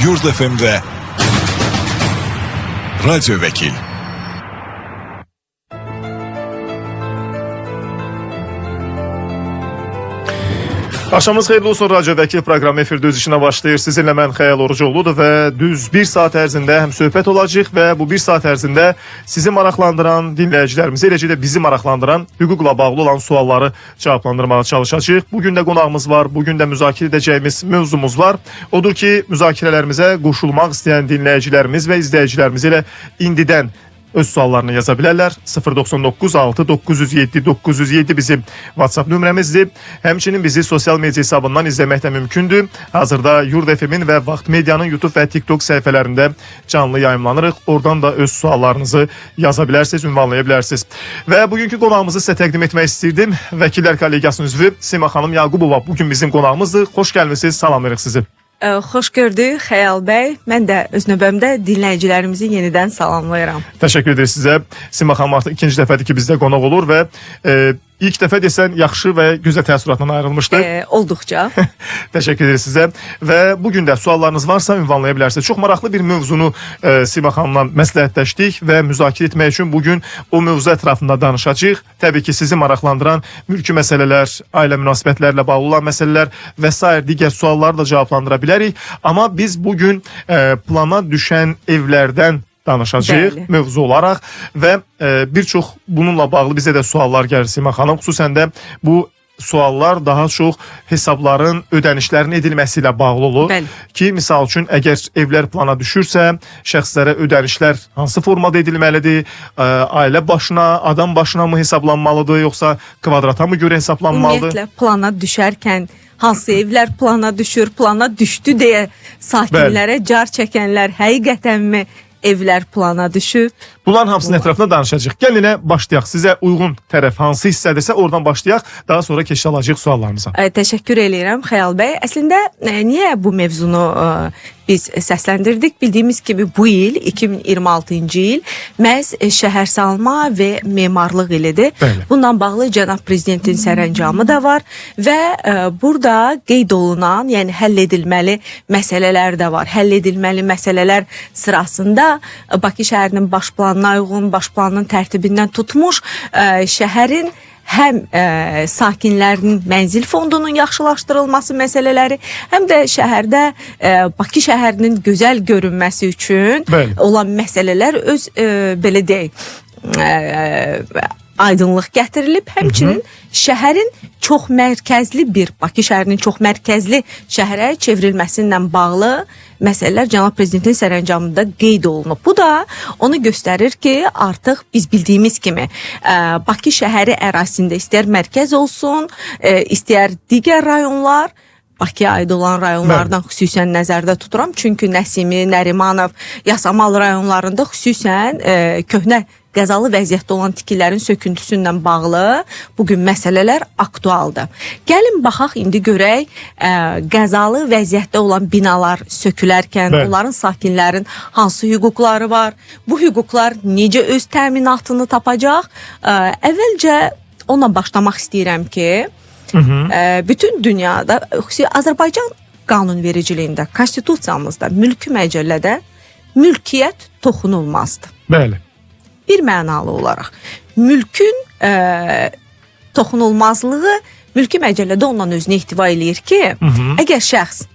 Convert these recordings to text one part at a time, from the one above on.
Yurd FM'de Radyo Vekil. Axşamınız xeyirli olsun, Radyo Vəkil proqramı efirdə öz işinə başlayır. Sizinlə mən Xəyal Orucoğludur və düz bir saat ərzində həm söhbət olacaq və bu bir saat ərzində sizi maraqlandıran dinləyicilərimizi, eləcə də bizi maraqlandıran hüquqla bağlı olan sualları cavablandırmağa çalışacağıq. Bugün də qonağımız var, bugün də müzakirə edəcəyimiz mövzumuz var. Odur ki, müzakirələrimizə qoşulmaq istəyən dinləyicilərimiz və izləyicilərimiz ilə indidən öz suallarını yaza bilərlər. 099 6 907 907 bizim WhatsApp nömrəmizdir. Həmçinin bizi sosial media hesabından izləmək də mümkündür. Hazırda Yurd FM-in və Vaxt Medianın YouTube və TikTok səhifələrində canlı yayımlanırıq. Oradan da öz suallarınızı yaza bilərsiniz, ünvanlaya bilərsiniz. Və bugünkü qonağımızı sizə təqdim etmək istirdim. Vəkillər Kollegiyasının üzvü Sima xanım Yaqubova bugün bizim qonağımızdır. Xoş gəlmisiniz, salamlayırıq sizi. Xoş gördük Xəyal bəy. Mən də öz növbəmdə dinləyicilərimizi yenidən salamlayıram. Təşəkkür ederiz sizə. Sima xanım artıq ikinci dəfədir ki bizdə qonaq olur və ilk dəfə desən yaxşı və gözəl təəssüratla ayrılmışdı. Olduqca. Təşəkkür ederiz sizə. Və bugün də suallarınız varsa ünvanlaya bilərsiniz. Çox maraqlı bir mövzunu Sima xanımla məsləhətləşdik və müzakirə etmək üçün bugün o mövzu ətrafında danışacağıq. Təbii ki, sizi maraqlandıran mülki məsələlər, ailə münasibətlərlə bağlı olan məsələlər və sair digər sualları da cavablandıra bilərik. Amma biz bugün plana düşən evlərdən danışacağıq mövzu olaraq və bir çox bununla bağlı bizə də suallar gəlir Sima xanım. Xüsusən də bu suallar daha çox hesabların ödənişlərin edilməsi ilə bağlı olur. Ki, misal üçün, əgər evlər plana düşürsə, şəxslərə ödənişlər hansı formada edilməlidir? Ailə başına, adam başına mı hesablanmalıdır, yoxsa kvadrata mı görə hesablanmalıdır? Ümumiyyətlə, plana düşərkən hansı evlər plana düşür, plana düşdü deyə sakinlərə car çəkənlər həqiqətənmi evlər plana düşüb? Bunların hamısının ətrafında danışacağıq. Gəlin yenə başlayaq. Sizə uyğun tərəf hansı hissədirsə oradan başlayaq. Daha sonra keçiş alacağıq suallarımıza. Təşəkkür edirəm Xəyal bəy. Əslində niyə bu mövzunu biz səsləndirdik? Bildiyimiz kimi bu il 2026-cı il məhz şəhərsalma və memarlıq ilidir. Bundan bağlı cənab prezidentin sərəncamı da var və burada qeyd olunan, yəni həll edilməli məsələlər də var. Həll edilməli məsələlər sırasında Bakı şəhərinin baş planına uyğun, baş planının tərtibindən tutmuş şəhərin həm sakinlərinin mənzil fondunun yaxşılaşdırılması məsələləri, həm də şəhərdə Bakı şəhərinin gözəl görünməsi üçün olan məsələlər öz belə deyək aydınlıq gətirilib. Həmçinin şəhərin çox mərkəzli bir, Bakı şəhərinin çox mərkəzli şəhərə çevrilməsindən bağlı məsələlər cənab prezidentin sərəncamında qeyd olunub. Bu da onu göstərir ki, artıq biz bildiyimiz kimi Bakı şəhəri ərazisində istər mərkəz olsun, istər digər rayonlar, Bakıya aid olan rayonlardan xüsusən nəzərdə tuturam. Çünki Nəsimi, Nərimanov, Yasamal rayonlarında xüsusən köhnə qəzalı vəziyyətdə olan tikililərin söküntüsündən bağlı bugün məsələlər aktualdır. Gəlin baxaq, indi görək qəzalı vəziyyətdə olan binalar sökülərkən onların sakinlərin hansı hüquqları var? Bu hüquqlar necə öz təminatını tapacaq? Əvvəlcə ona başlamaq istəyirəm ki, bütün dünyada, xüsusilə Azərbaycan qanunvericiliyində, konstitusiyamızda, mülki məcəllədə mülkiyyət toxunulmazdır. Bəli. Bir mənalı olaraq mülkün toxunulmazlığı mülki məcəllədə ondan özünü ihtiva eləyir ki, əgər şəxs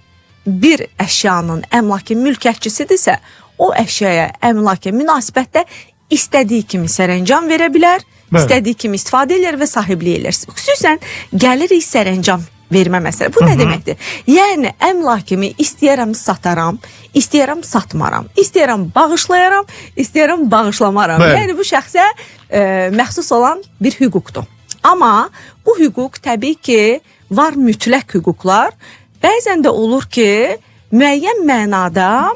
bir əşyanın əmlaki mülkiyyətçisidirsə, o əşyaya əmlaki münasibətdə istədiyi kimi sərəncam verə bilər, istədiyi kimi istifadə edir və sahiblik edir. Xüsusən gəlirik sərəncam vermə məsələ. Bu nə deməkdir? Yəni, əmlakimi istəyərəm sataram, istəyərəm satmaram, istəyərəm bağışlayaram, istəyərəm bağışlamaram. Yəni, bu şəxsə məxsus olan bir hüquqdur. Amma bu hüquq təbii ki, var mütləq hüquqlar. Bəzən də olur ki, müəyyən mənada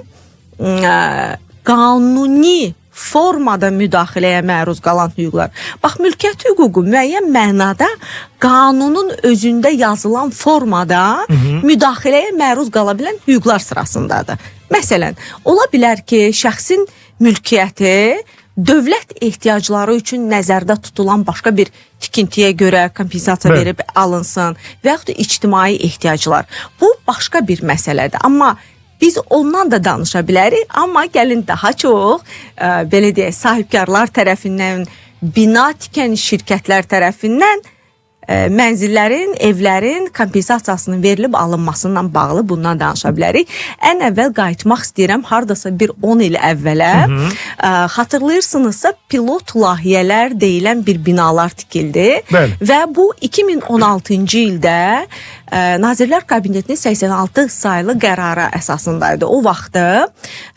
qanuni formada müdaxiləyə məruz qalan hüquqlar. Bax, mülkiyyət hüququ müəyyən mənada qanunun özündə yazılan formada müdaxiləyə məruz qala bilən hüquqlar sırasındadır. Məsələn, ola bilər ki, şəxsin mülkiyyəti dövlət ehtiyacları üçün nəzərdə tutulan başqa bir tikintiyə görə kompensasiya verib alınsın və yaxud da ictimai ehtiyaclar. Bu başqa bir məsələdir. Amma Biz ondan da danışa bilərik, amma gəlin daha çox belə deyək, sahibkarlar tərəfindən, bina tikən şirkətlər tərəfindən mənzillərin, evlərin kompensasiyasının verilib alınmasından bağlı bundan danışa bilərik. Ən əvvəl qayıtmaq istəyirəm hardasa bir 10 il əvvələ. Xatırlayırsınızsa pilot layihələr deyilən bir binalar tikildi. Bəli. Və bu 2016-cı ildə Nazirlər Kabinetinin 86 saylı qərarı əsasındaydı. O vaxtı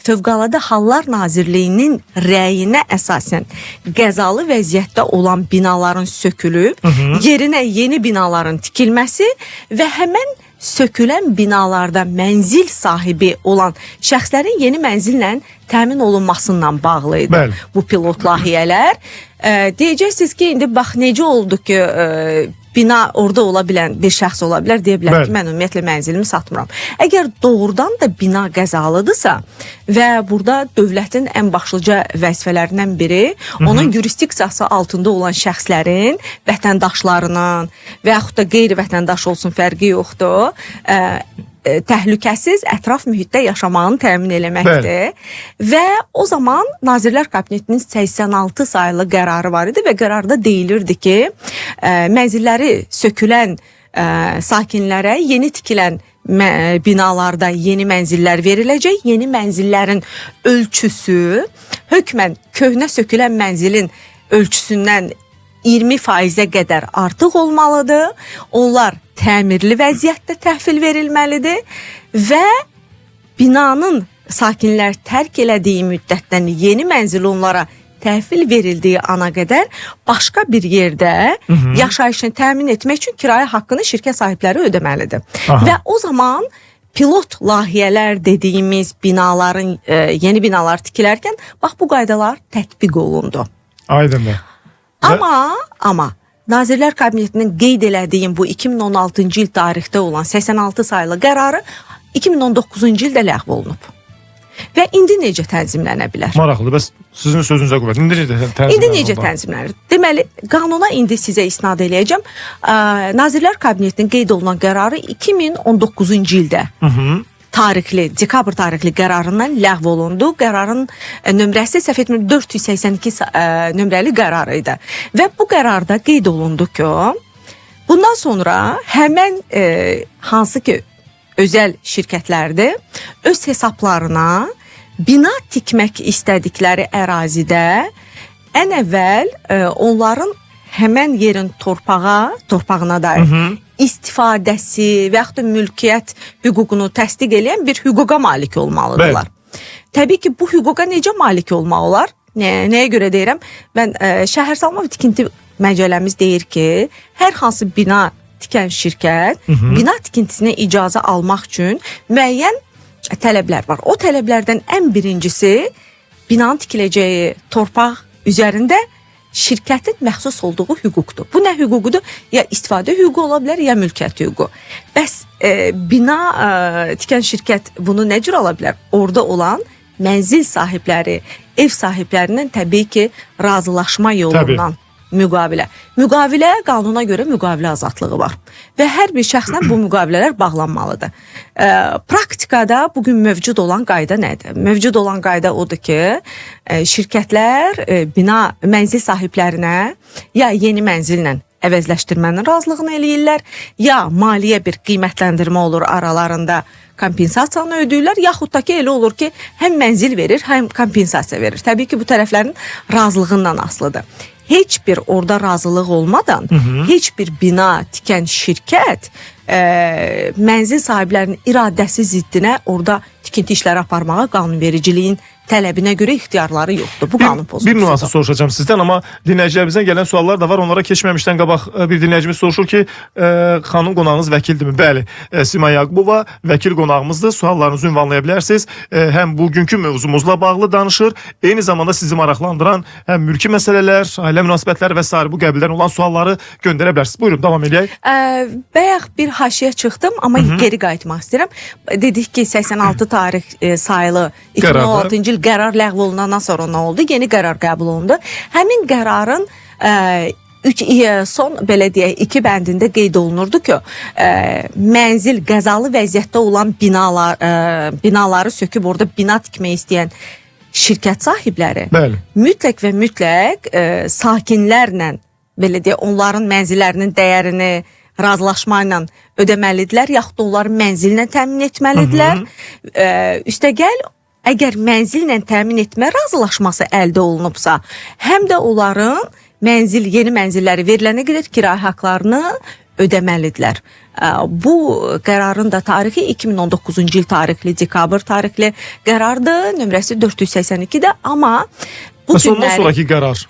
Fövqəladə Hallar Nazirliyinin rəyinə əsasən qəzalı vəziyyətdə olan binaların sökülüb, yerinə yeni binaların tikilməsi və həmən sökülən binalarda mənzil sahibi olan şəxslərin yeni mənzillə təmin olunmasından bağlı idi. Bəli. Bu pilot layihələr. Deyəcəksiniz ki, indi bax necə oldu ki, bina orada ola bilən bir şəxs ola bilər, deyə bilər ki, mən ümumiyyətlə mənzilimi satmıram. Əgər doğrudan da bina qəzalıdırsa və burada dövlətin ən başlıca vəzifələrindən biri onun yurisdiksiyası altında olan şəxslərin, vətəndaşlarının və yaxud da qeyri-vətəndaş olsun, fərqi yoxdur, təhlükəsiz ətraf mühitdə yaşamağını təmin eləməkdir. Və o zaman Nazirlər Kabinetinin 86 saylı qərarı var idi və qərarda deyilirdi ki, mənzilləri sökülən sakinlərə yeni tikilən binalarda yeni mənzillər veriləcək. Yeni mənzillərin ölçüsü hökmən köhnə sökülən mənzilin ölçüsündən 20%-ə qədər artıq olmalıdır. Onlar təmirli vəziyyətdə təhvil verilməlidir və binanın sakinlər tərk elədiyi müddətdən yeni mənzil onlara təhvil verildiyi ana qədər başqa bir yerdə yaşayışını təmin etmək üçün kirayə haqqını şirkət sahibləri ödəməlidir. Və o zaman pilot layihələr dediyimiz binaların, yeni binalar tikilərkən bax bu qaydalar tətbiq olundu. Aydındır. Amma Nazirlər Kabinetinin qeyd elədiyim bu 2016-cı il tarixdə olan 86 saylı qərarı 2019-cu ildə ləğv olunub. Və indi necə tənzimlənə bilər? Maraqlı. Bəs sizin sözünüzə qüvvət. İndi necə tənzimlənir? Deməli, qanuna indi sizə isnad eləyəcəm. Nazirlər Kabinetinin qeyd olunan qərarı 2019-cu ildə tarixli, dekabr tarixli qərarından ləğv olundu. Qərarın nömrəsi səhv etmirəm 482 nömrəli qərarı idi. Və bu qərarda qeyd olundu ki, bundan sonra həmən hansı ki özəl şirkətlərdir, öz hesablarına bina tikmək istədikləri ərazidə ən əvvəl onların həmən yerin torpağına dair istifadəsi və yaxud da mülkiyyət hüququnu təsdiq edən bir hüquqa malik olmalıdırlar. Təbii ki, bu hüquqa necə malik olmaq olar? Nəyə görə deyirəm? Mən Şəhərsalma və Tikinti Məcəlləmiz deyir ki, hər hansı bina tikən şirkət bina tikintisinə icazə almaq üçün müəyyən tələblər var. O tələblərdən ən birincisi binanın tikiləcəyi torpaq üzərində şirkətin məxsus olduğu hüquqdur. Bu nə hüququdur? Ya istifadə hüququ ola bilər, ya mülkiyyət hüququ. Bəs bina tikən şirkət bunu nə cür ala bilər? Orada olan mənzil sahibləri, ev sahiblərindən təbii ki, razılaşma yolundan müqavilə. Müqavilə qanuna görə müqavilə azadlığı var. Və hər bir şəxslə bu müqavilələr bağlanmalıdır. Praktikada bugün mövcud olan qayda nədir? Mövcud olan qayda odur ki, şirkətlər bina mənzil sahiblərinə ya yeni mənzillə əvəzləşdirmənin razılığını eləyirlər, ya maliyyə bir qiymətləndirmə olur aralarında, kompensasiyanı ödəyirlər, yaxud da ki, elə olur ki, həm mənzil verir, həm kompensasiya verir. Təbii ki, bu tərəflərin razılığından asılıdır. Heç bir orada razılıq olmadan, heç bir bina tikən şirkət mənzil sahiblərinin iradəsi ziddinə orada tikinti işləri aparmağa qanunvericiliyin tələbinə görə ixtiyarları yoxdur. Bu qanun pozuntusudur. Bir nüansı soruşacağım sizdən, amma dinləyicilərimizdən gələn suallar da var. Onlara keçməmişdən qabaq bir dinləyicimiz soruşur ki, xanım qonağınız vəkildirmi? Bəli, Simay Yaqubova vəkil qonağımızdır. Suallarınızı ünvanlaya bilərsiniz. Həm bugünkü mövzumuzla bağlı danışır, eyni zamanda sizi maraqlandıran həm mülki məsələlər, ailə münasibətləri və s. bu qəbildən olan sualları göndərə bilərsiniz. Buyurun, davam edək. Bayaq bir haşiyə çıxdım, amma geri qayıtmaq istəyirəm. Dedik ki, 86 tarix sayılı 2016-cı il qərar ləğv olunandan sonra nə oldu? Yeni qərar qəbul olundu. Həmin qərarın son belə deyək 2 bəndində qeyd olunurdu ki, mənzil qəzalı vəziyyətdə olan binaları söküb orada bina tikmək istəyən şirkət sahibləri Bəli. mütləq və mütləq sakinlərlə belə deyək onların mənzillərinin dəyərini razılaşma ilə ödəməlidirlər, yaxud da onları mənzillə təmin etməlidirlər. Üstəgəl əgər mənzillə təmin etmə razılaşması əldə olunubsa, həm də onların yeni mənzilləri verilənə qədər kira haqqlarını ödəməlidirlər. Bu qərarın da tarixi 2019-cu il tarixli, dekabr tarixli qərardır, nömrəsi 482-də, amma bu ondan sonraki qərar.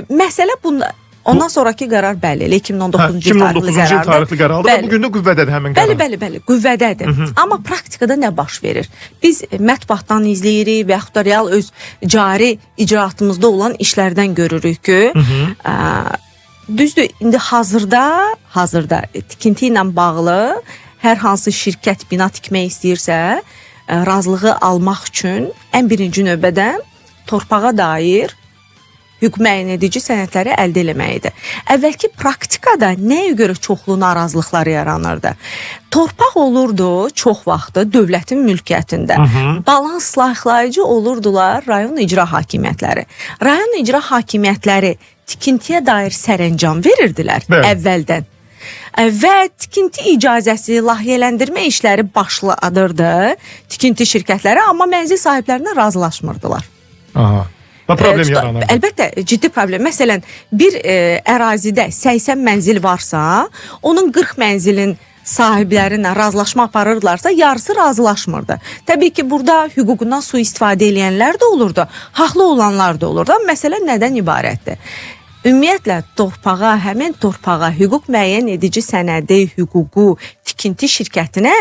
Məsələ bunda. Ondan sonraki qərar bəli, 2019-cu il tarixli qərardır. Və bugün də qüvvədədir həmin qərar. Bəli, qüvvədədir. Amma praktikada nə baş verir? Biz mətbuatdan izləyirik və yaxud da real öz cari icraatımızda olan işlərdən görürük ki, düzdür, indi hazırda tikinti ilə bağlı hər hansı şirkət bina tikmək istəyirsə, razılığı almaq üçün ən birinci növbədə torpağa dair hüquq müəyyən edici sənədləri əldə eləməyidir. Əvvəlki praktikada nəyə görə çoxlu narazılıqlar yaranırdı? Torpaq olurdu çox vaxtı dövlətin mülkiyyətində. Balans layihəlayıcı olurdular rayon icra hakimiyyətləri. Rayon icra hakimiyyətləri tikintiyə dair sərəncam verirdilər əvvəldən. Və tikinti icazəsi, layihələndirmə işləri başladırdı tikinti şirkətləri, amma mənzil sahiblərinə razılaşmırdılar. Problem yaranır. Əlbəttə, ciddi problem. Məsələn, bir ərazidə 80 mənzil varsa, onun 40 mənzilin sahibləri ilə razılaşma aparırlarsa, yarısı razılaşmırdı. Təbii ki, burada hüququndan sui-istifadə edənlər də olurdu, haqlı olanlar da olurdu. Amma məsələ nədən ibarətdir? Ümumiyyətlə, həmin torpağa hüquq müəyyən edici sənədi, hüququ tikinti şirkətinə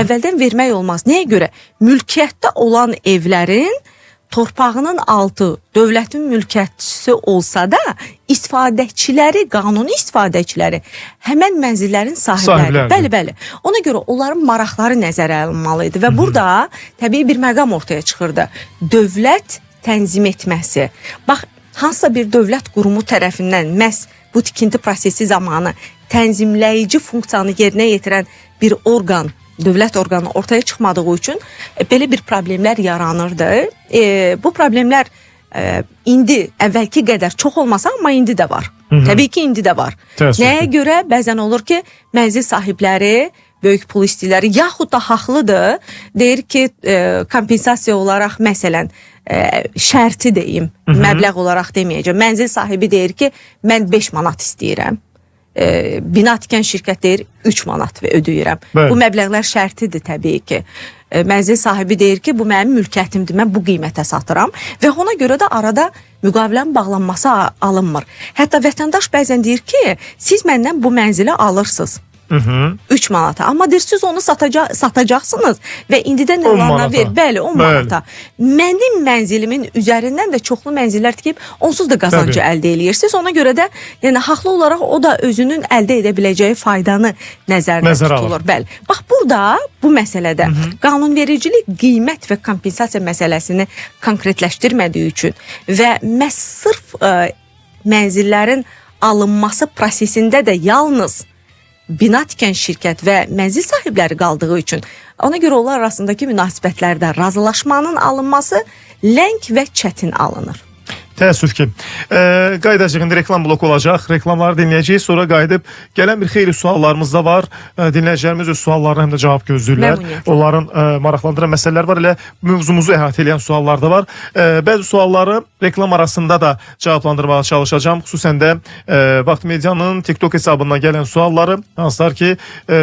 əvvəldən vermək olmaz. Nəyə görə? Mülkiyyətdə olan evlərin torpağının altı dövlətin mülkiyyətçisi olsa da istifadəçiləri, qanuni istifadəçiləri həmən mənzillərin sahibləri. Bəli. Ona görə onların maraqları nəzərə alınmalı idi və burada təbii bir məqam ortaya çıxırdı. Dövlət tənzim etməsi. Bax, hansısa bir dövlət qurumu tərəfindən məhz bu tikinti prosesi zamanı tənzimləyici funksiyanı yerinə yetirən bir orqan, dövlət orqanı ortaya çıxmadığı üçün belə bir problemlər yaranırdı. Bu problemlər indi əvvəlki qədər çox olmasa, amma indi də var. Təbii ki, indi də var. Nəyə görə? Bəzən olur ki, mənzil sahibləri böyük pul istəyirlər, yaxud da haqlıdır. Deyir ki, kompensasiya olaraq, məsələn, şərti deyim, məbləğ olaraq deməyəcəm. Mənzil sahibi deyir ki, mən 5 manat istəyirəm. Bina tikən şirkət deyir 3 manat ödəyirəm. Bu məbləğlər şərtidir təbii ki. Mənzil sahibi deyir ki, bu mənim mülkiyyətimdir, mən bu qiymətə satıram və ona görə də arada müqavilənin bağlanması alınmır. Hətta vətəndaş bəzən deyir ki, siz məndən bu mənzili alırsınız 3 manata, amma deyir siz onu satacaqsınız və indidən elanla ver. Bəli, 10 manata. Mənim mənzilimin üzərindən də çoxlu mənzillər tikib onsuz da qazancı əldə eləyirsiniz. Ona görə də yəni haqlı olaraq o da özünün əldə edə biləcəyi faydanı nəzərdə tutulur. Bəli. Bax burada bu məsələdə qanunvericilik qiymət və kompensasiya məsələsini konkretləşdirmədiyi üçün və məhz sırf mənzillərin alınması prosesində də yalnız bina tikən şirkət və mənzil sahibləri qaldığı üçün ona görə onlar arasındakı münasibətlərdə razılaşmanın alınması ləng və çətin alınır. Təəssüf ki. Qaydacıq, indi reklam bloku olacaq. Reklamları dinləyəcəyik. Sonra qayıdıb gələn bir xeyli suallarımız da var. Dinləyicilərimiz öz suallarına həm də cavab gözləyirlər. Onların maraqlandıran məsələlər var. Elə mövzumuzu əhatə edən suallar da var. Bəzi sualları reklam arasında da cavablandırmağa çalışacağım. Xüsusən də Vaxt Medianın TikTok hesabından gələn sualları, hansılar ki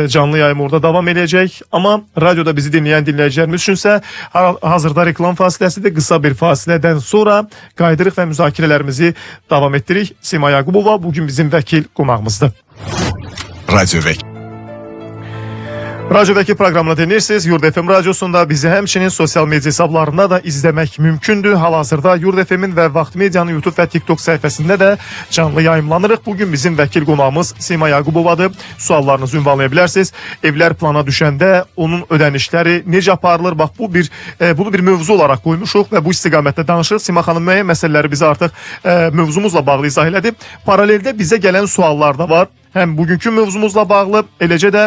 canlı yayım orada davam edəcək. Amma radioda bizi dinləyən dinləyicilərimiz üçünsə hazırda reklam fasiləsidir. Qısa bir fasilədən sonra qaydırıq və müzakirələrimizi davam etdirik. Sima Yaqubova bugün bizim vəkil qonağımızdır. Radyo Vəkil. Radyodakı proqramını dinləyirsiniz. Yurd FM radyosunda bizi həmçinin sosial media hesablarında da izləmək mümkündür. Hal-hazırda Yurd FM-in və Vaxt Medianın YouTube və TikTok səhifəsində də canlı yayımlanırıq. Bugün bizim vəkil qonağımız Sima Yaqubovadır. Suallarınızı ünvanlaya bilərsiniz. Evlər plana düşəndə onun ödənişləri necə aparılır? Bax, bunu bir mövzu olaraq qoymuşuq və bu istiqamətdə danışırıq. Sima xanım müəyyən məsələləri bizə artıq mövzumuzla bağlı izah elədi. Paraleldə bizə gələn suallar da var. Həm bugünkü mövzumuzla bağlı, eləcə də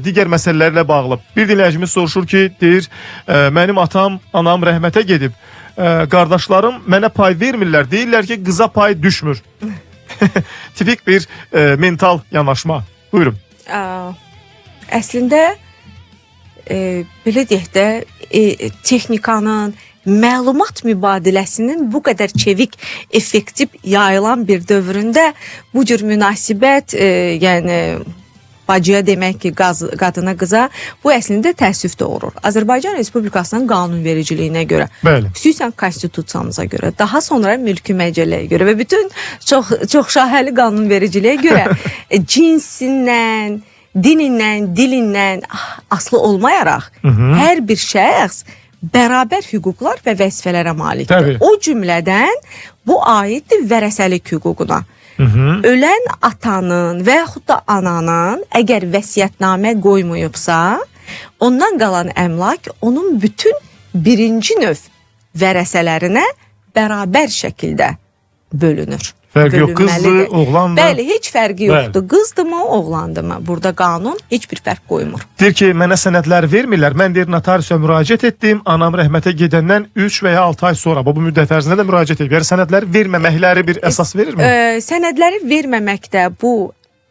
digər məsələlərlə bağlı. Bir dinləyicimiz soruşur ki, deyir, mənim atam, anam rəhmətə gedib. Qardaşlarım mənə pay vermirlər, deyirlər ki, qıza pay düşmür. Tipik bir mental yanaşma. Buyurun. Əslində, belə deyək də, texnikanın, məlumat mübadiləsinin bu qədər çevik, effektiv yayılan bir dövründə bu cür münasibət, yəni bacıya demək ki, qadına qıza, bu əslində təəssüf doğurur. Azərbaycan Respublikasının qanunvericiliyinə görə, bəli, xüsusən konstitusiyamıza görə, daha sonra mülki məcəlləyə görə və bütün çox şahəli qanunvericiliyə görə cinsindən, dinindən, dilindən asılı olmayaraq hər bir şəxs bərabər hüquqlar və vəzifələrə malikdir. Təbii. O cümlədən bu aiddir vərəsəlik hüququna. Ölən atanın və yaxud da ananın əgər vəsiyyətnamə qoymayıbsa, ondan qalan əmlak onun bütün birinci növ vərəsələrinə bərabər şəkildə bölünür. Fərqi yox, qızdır, oğlandır. Bəli, heç fərqi yoxdur. Qızdır mı, oğlandır mı? Burada qanun heç bir fərq qoymur. Deyir ki, mənə sənədlər vermirlər. Mən deyir, notariusa müraciət etdim. Anam rəhmətə gedəndən 3 və ya 6 ay sonra bu müddət ərzində də müraciət edib. Yəni sənədlər verməməkləri bir əsas verirmi? Sənədləri verməməkdə bu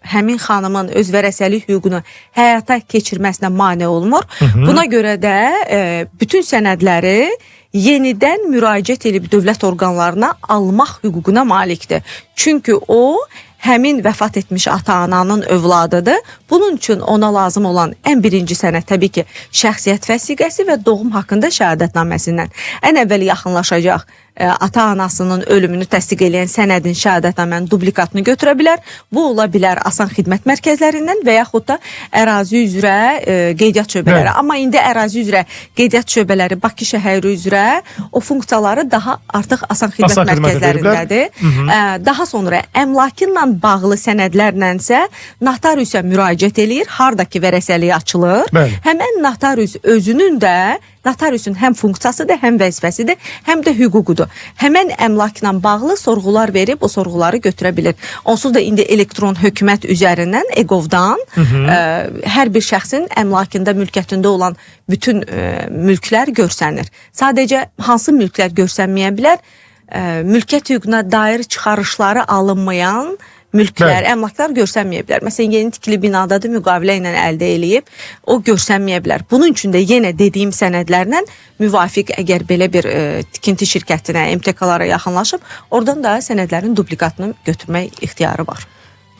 həmin xanımın öz vərəsəlik hüququnu həyata keçirməsinə mane olmur. Buna görə də bütün sənədləri yenidən müraciət edib dövlət orqanlarına almaq hüququna malikdir. Çünki o həmin vəfat etmiş ata-ananın övladıdır. Bunun üçün ona lazım olan ən birinci sənəd təbii ki, şəxsiyyət vəsiqəsi və doğum haqqında şəhadətnaməsindən. Ən əvvəl yaxınlaşacaq ata-anasının ölümünü təsdiq edən sənədin şəhadətnamənin duplikatını götürə bilər. Bu ola bilər asan xidmət mərkəzlərindən və yaxud da ərazi üzrə qeydiyyat şöbələri. Amma indi ərazi üzrə qeydiyyat şöbələri Bakı şəhəri üzrə o funksiyaları daha artıq asan xidmət mərkəzlərindədir. Daha sonra əmlakınla bağlı sənədlərlənsə notariusa müraciət eləyir. Hardakı vərəsəliyi açılır. Həmən notarius özünün də notariusun həm funksiyasıdır, həm vəzifəsidir, həm də hüququdur. Həmən əmlakla bağlı sorğular verib o sorğuları götürə bilir. Onsuz da indi elektron hökumət üzərindən EGOV-dan hər bir şəxsin əmlakında, mülkiyyətində olan bütün mülklər görsənir. Sadəcə hansı mülklər görsənməyə bilər? Mülkiyyət hüququna dair çıxarışları alınmayan mülklər, əmlaklar görsənməyə bilər. Məsələn, yeni tikili binadadır, müqavilə ilə əldə eləyib, o görsənməyə bilər. Bunun üçün də yenə dediyim sənədlərlə müvafiq əgər belə bir tikinti şirkətinə, MTK-lara yaxınlaşıb, oradan da sənədlərin duplikatını götürmək ixtiyarı var.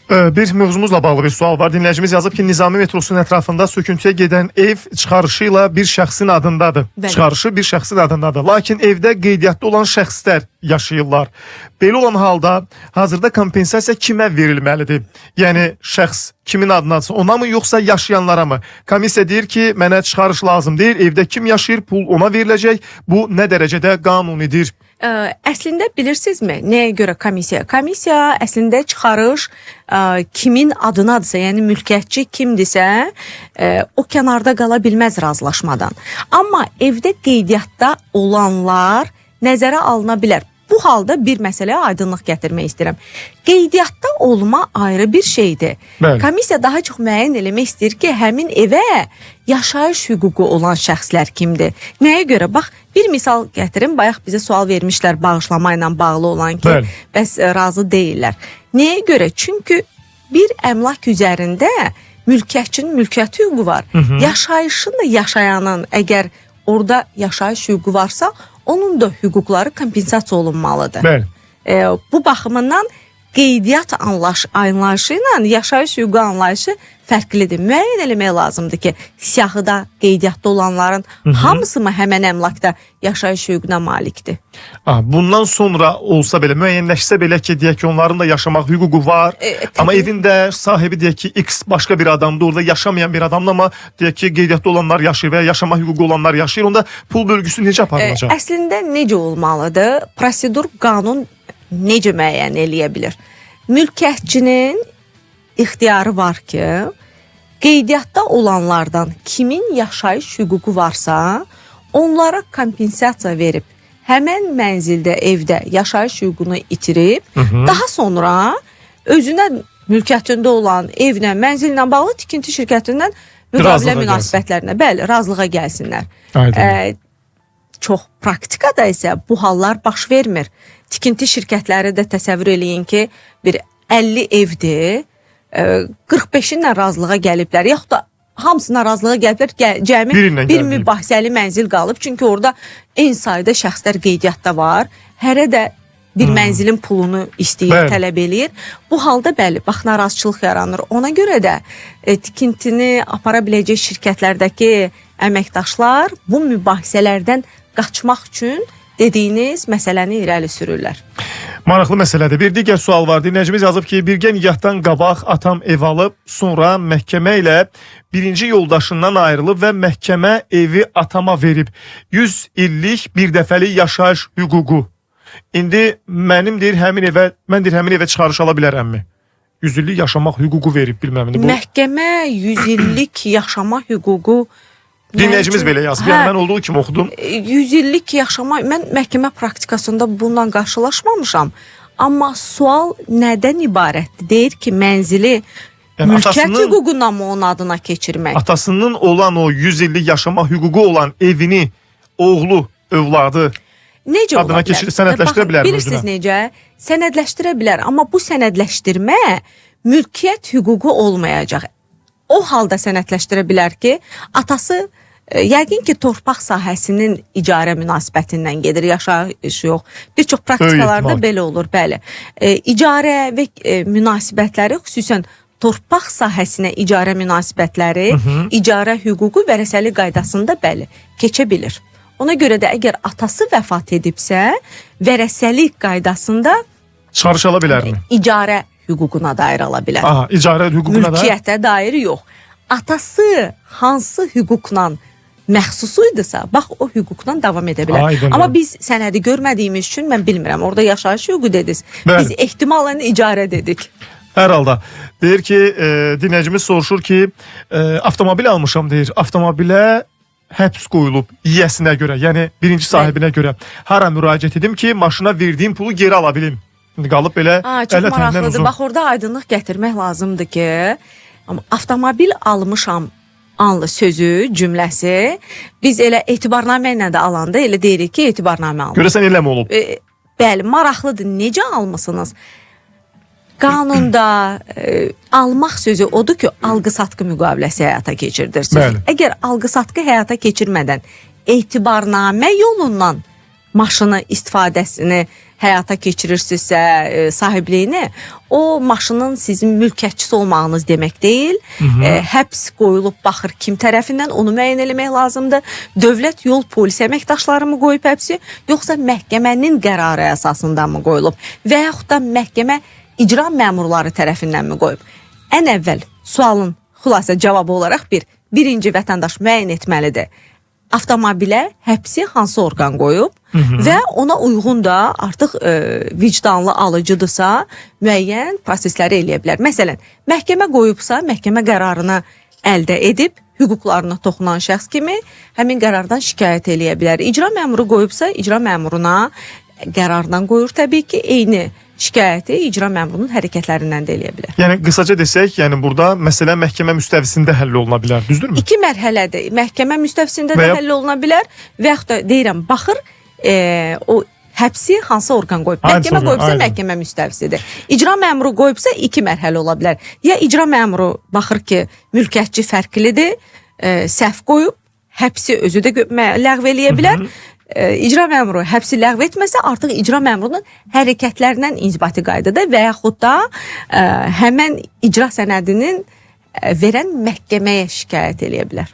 Bir mövzumuzla bağlı bir sual var. Dinləyicimiz yazıb ki, Nizami metrosunun ətrafında söküntüyə gedən ev çıxarışı ilə bir şəxsin adındadır. Bəli. Çıxarışı bir şəxsin adındadır. Lakin evdə qeydiyyatda olan şəxslər yaşayırlar. Belə olan halda hazırda kompensasiya kimə verilməlidir? Yəni şəxs kimin adındadır? Ona mı yoxsa yaşayanlara mı? Komissiya deyir ki, mənə çıxarış lazım deyil. Evdə kim yaşayır, pul ona veriləcək. Bu nə dərəcədə qanunidir? Əslində bilirsinizmi, nəyə görə komissiya? Komissiya əslində çıxarış kimin adınadırsa, yəni mülkiyyətçi kimdirsə, o kənarda qala bilməz razılaşmadan. Amma evdə qeydiyyatda olanlar nəzərə alına bilər. Bu halda bir məsələyə aydınlıq gətirmək istəyirəm. Qeydiyyatda olma ayrı bir şeydir. Bəli. Komissiya daha çox müəyyən eləmək istəyir ki, həmin evə yaşayış hüququ olan şəxslər kimdir? Nəyə görə? Bax, bir misal gətirim. Bayaq bizə sual vermişlər bağışlama ilə bağlı olan ki, Bəli. bəs razı deyirlər. Nəyə görə? Çünki bir əmlak üzərində mülkiyyətçinin mülkiyyət hüququ var. Yaşayışın da yaşayanın əgər orada yaşayış hüququ varsa, onun da hüquqları kompensasiya olunmalıdır. Bəli. Bu baxımından qeydiyyat anlayışı ilə yaşayış hüququ anlayışı fərqlidir. Müəyyən eləmək lazımdır ki, siyahıda qeydiyyatda olanların hamısı mı həmən əmlakda yaşayış hüququna malikdir? Bundan sonra olsa belə, müəyyənləşsə belə ki, deyək ki, onların da yaşamaq hüququ var. Amma evində sahibi deyək ki, X başqa bir adamdır, orada yaşamayan bir adamdır, amma deyək ki, qeydiyyatda olanlar yaşayır və yaşama hüququ olanlar yaşayır. Onda pul bölgüsü necə aparılacaq? Əslində necə olmalıdır? Prosedur, qanun necə müəyyən eləyə bilir? Mülkiyyətçinin ixtiyarı var ki, qeydiyyatda olanlardan kimin yaşayış hüququ varsa, onlara kompensasiya verib, həmən mənzildə, evdə yaşayış hüququnu itirib, daha sonra özünə mülkiyyətində olan evlə, mənzillə bağlı tikinti şirkətindən müqavilə münasibətlərinə, bəli, razılığa gəlsinlər. Çox praktikada isə bu hallar baş vermir. Tikinti şirkətləri də təsəvvür eləyin ki, bir 50 evdir, 45-inlə razılığa gəliblər, yaxud da hamısına razılığa gəliblər, cəmi bir mübahisəli mənzil qalıb. Çünki orada eyni sayda şəxslər qeydiyyatda var, hərə də bir mənzilin pulunu istəyir, tələb eləyir. Bu halda bəli, bax, narazıçılıq yaranır. Ona görə də tikintini apara biləcək şirkətlərdəki əməkdaşlar bu mübahisələrdən qaçmaq üçün dediyiniz məsələni irəli sürürlər. Maraqlı məsələdir. Bir digər sual var. Dinləyicimiz yazıb ki, birgə nigahdan qabaq atam ev alıb, sonra məhkəmə ilə birinci yoldaşından ayrılıb və məhkəmə evi atama verib. 100 illik bir dəfəlik yaşayış hüququ. İndi mən həmin evə çıxarış ala bilərəmmi? 100 illik yaşamaq hüququ verib, bilməm. Məhkəmə 100 illik yaşama hüququ dinləyicimiz belə yazıb. Yəni mən olduğu kimi oxudum. 100 illik yaşama, mən məhkəmə praktikasında bundan qarşılaşmamışam. Amma sual nədən ibarətdir? Deyir ki, mənzili mülkiyyət hüququndan mı onun adına keçirmək? Atasının olan o 100 illik yaşama hüququ olan evini oğlu, övladı necə adına keçirir, sənədləşdirə bilər mi? Bilirsiniz necə? Sənədləşdirə bilər, amma bu sənədləşdirmə mülkiyyət hüququ olmayacaq. O halda sənədləşdirə bilər ki, atası yəqin ki, torpaq sahəsinin icarə münasibətindən gedir, yaşayış yox. Bir çox praktikalarda belə olur, bəli. İcarə və münasibətləri, xüsusən torpaq sahəsinə icarə münasibətləri, icarə hüququ vərəsəli qaydasında bəli, keçə bilir. Ona görə də əgər atası vəfat edibsə, vərəsəlik qaydasında çıxarış ala bilərmi? İcarə hüququna dair ala bilər. İcarə hüququna dair? Mülkiyyətə dair yox. Atası hansı hüquqla məxsusuydusa, bax o hüquqla davam edə bilər. Aydın. Amma biz sənədi görmədiyimiz üçün mən bilmirəm. Orada yaşayış hüququ dediniz. Biz ehtimalən icarə dedik. Hər halda. Deyir ki, dinləyicimiz soruşur ki, avtomobil almışam deyir. Avtomobilə həbs qoyulub yiyəsinə görə, yəni birinci sahibinə görə. Hara müraciət edim ki, maşına verdiyim pulu geri ala bilim. İndi qalıb belə çox maraqlıdır. Bax, orada aydınlıq gətirmək lazımdır ki, avtomobil almışam anlı sözü, cümləsi biz elə etibarnamə ilə də alanda elə deyirik ki, etibarnamə almışam. Görəsən elə mi olub? Bəli, maraqlıdır. Necə almısınız? Qanunda almaq sözü odur ki, alqı-satqı müqaviləsi həyata keçirirsiniz. Əgər alqı-satqı həyata keçirmədən etibarnamə yolundan maşını istifadəsini həyata keçirirsinizsə, sahibliyini, o maşının sizin mülkiyyətçisi olmağınız demək deyil. Həbs qoyulub baxır kim tərəfindən, onu müəyyən eləmək lazımdır. Dövlət yol polis əməkdaşları mı qoyub həbsi, yoxsa məhkəmənin qərarı əsasında mı qoyulub və yaxud da məhkəmə icra məmurları tərəfindən mi qoyub? Ən əvvəl sualın xülasə cavabı olaraq birinci vətəndaş müəyyən etməlidir. Avtomobilə həbsi hansı orqan qoyub və ona uyğun da artıq vicdanlı alıcıdırsa müəyyən prosesləri eləyə bilər. Məsələn, məhkəmə qoyubsa, məhkəmə qərarını əldə edib, hüquqlarına toxunan şəxs kimi həmin qərardan şikayət eləyə bilər. İcra məmuru qoyubsa, icra məmuruna qərardan qoyur təbii ki, eyni şikayəti icra məmurunun hərəkətlərindən də eləyə bilər. Yəni qısaca desək, yəni burada məsələ məhkəmə müstəvisində həll oluna bilər, düzdürmü? 2 mərhələdir. Məhkəmə müstəvisində də həll oluna bilər və yaxud da deyirəm, baxır o həbsi hansı orqan qoyub. Məhkəmə qoyubsa məhkəmə müstəvisidir. İcra məmuru qoyubsa 2 mərhələ ola bilər. Ya icra məmuru baxır ki, mülkiyyətçi fərqlidir, səhv qoyub, həbsi özü də ləğv eləyə bilər. icra məmuru həbsi ləğv etməsə, artıq icra məmurunun hərəkətlərindən inzibati qaydada və yaxud da həmən icra sənədinin verən məhkəməyə şikayət eləyə bilər.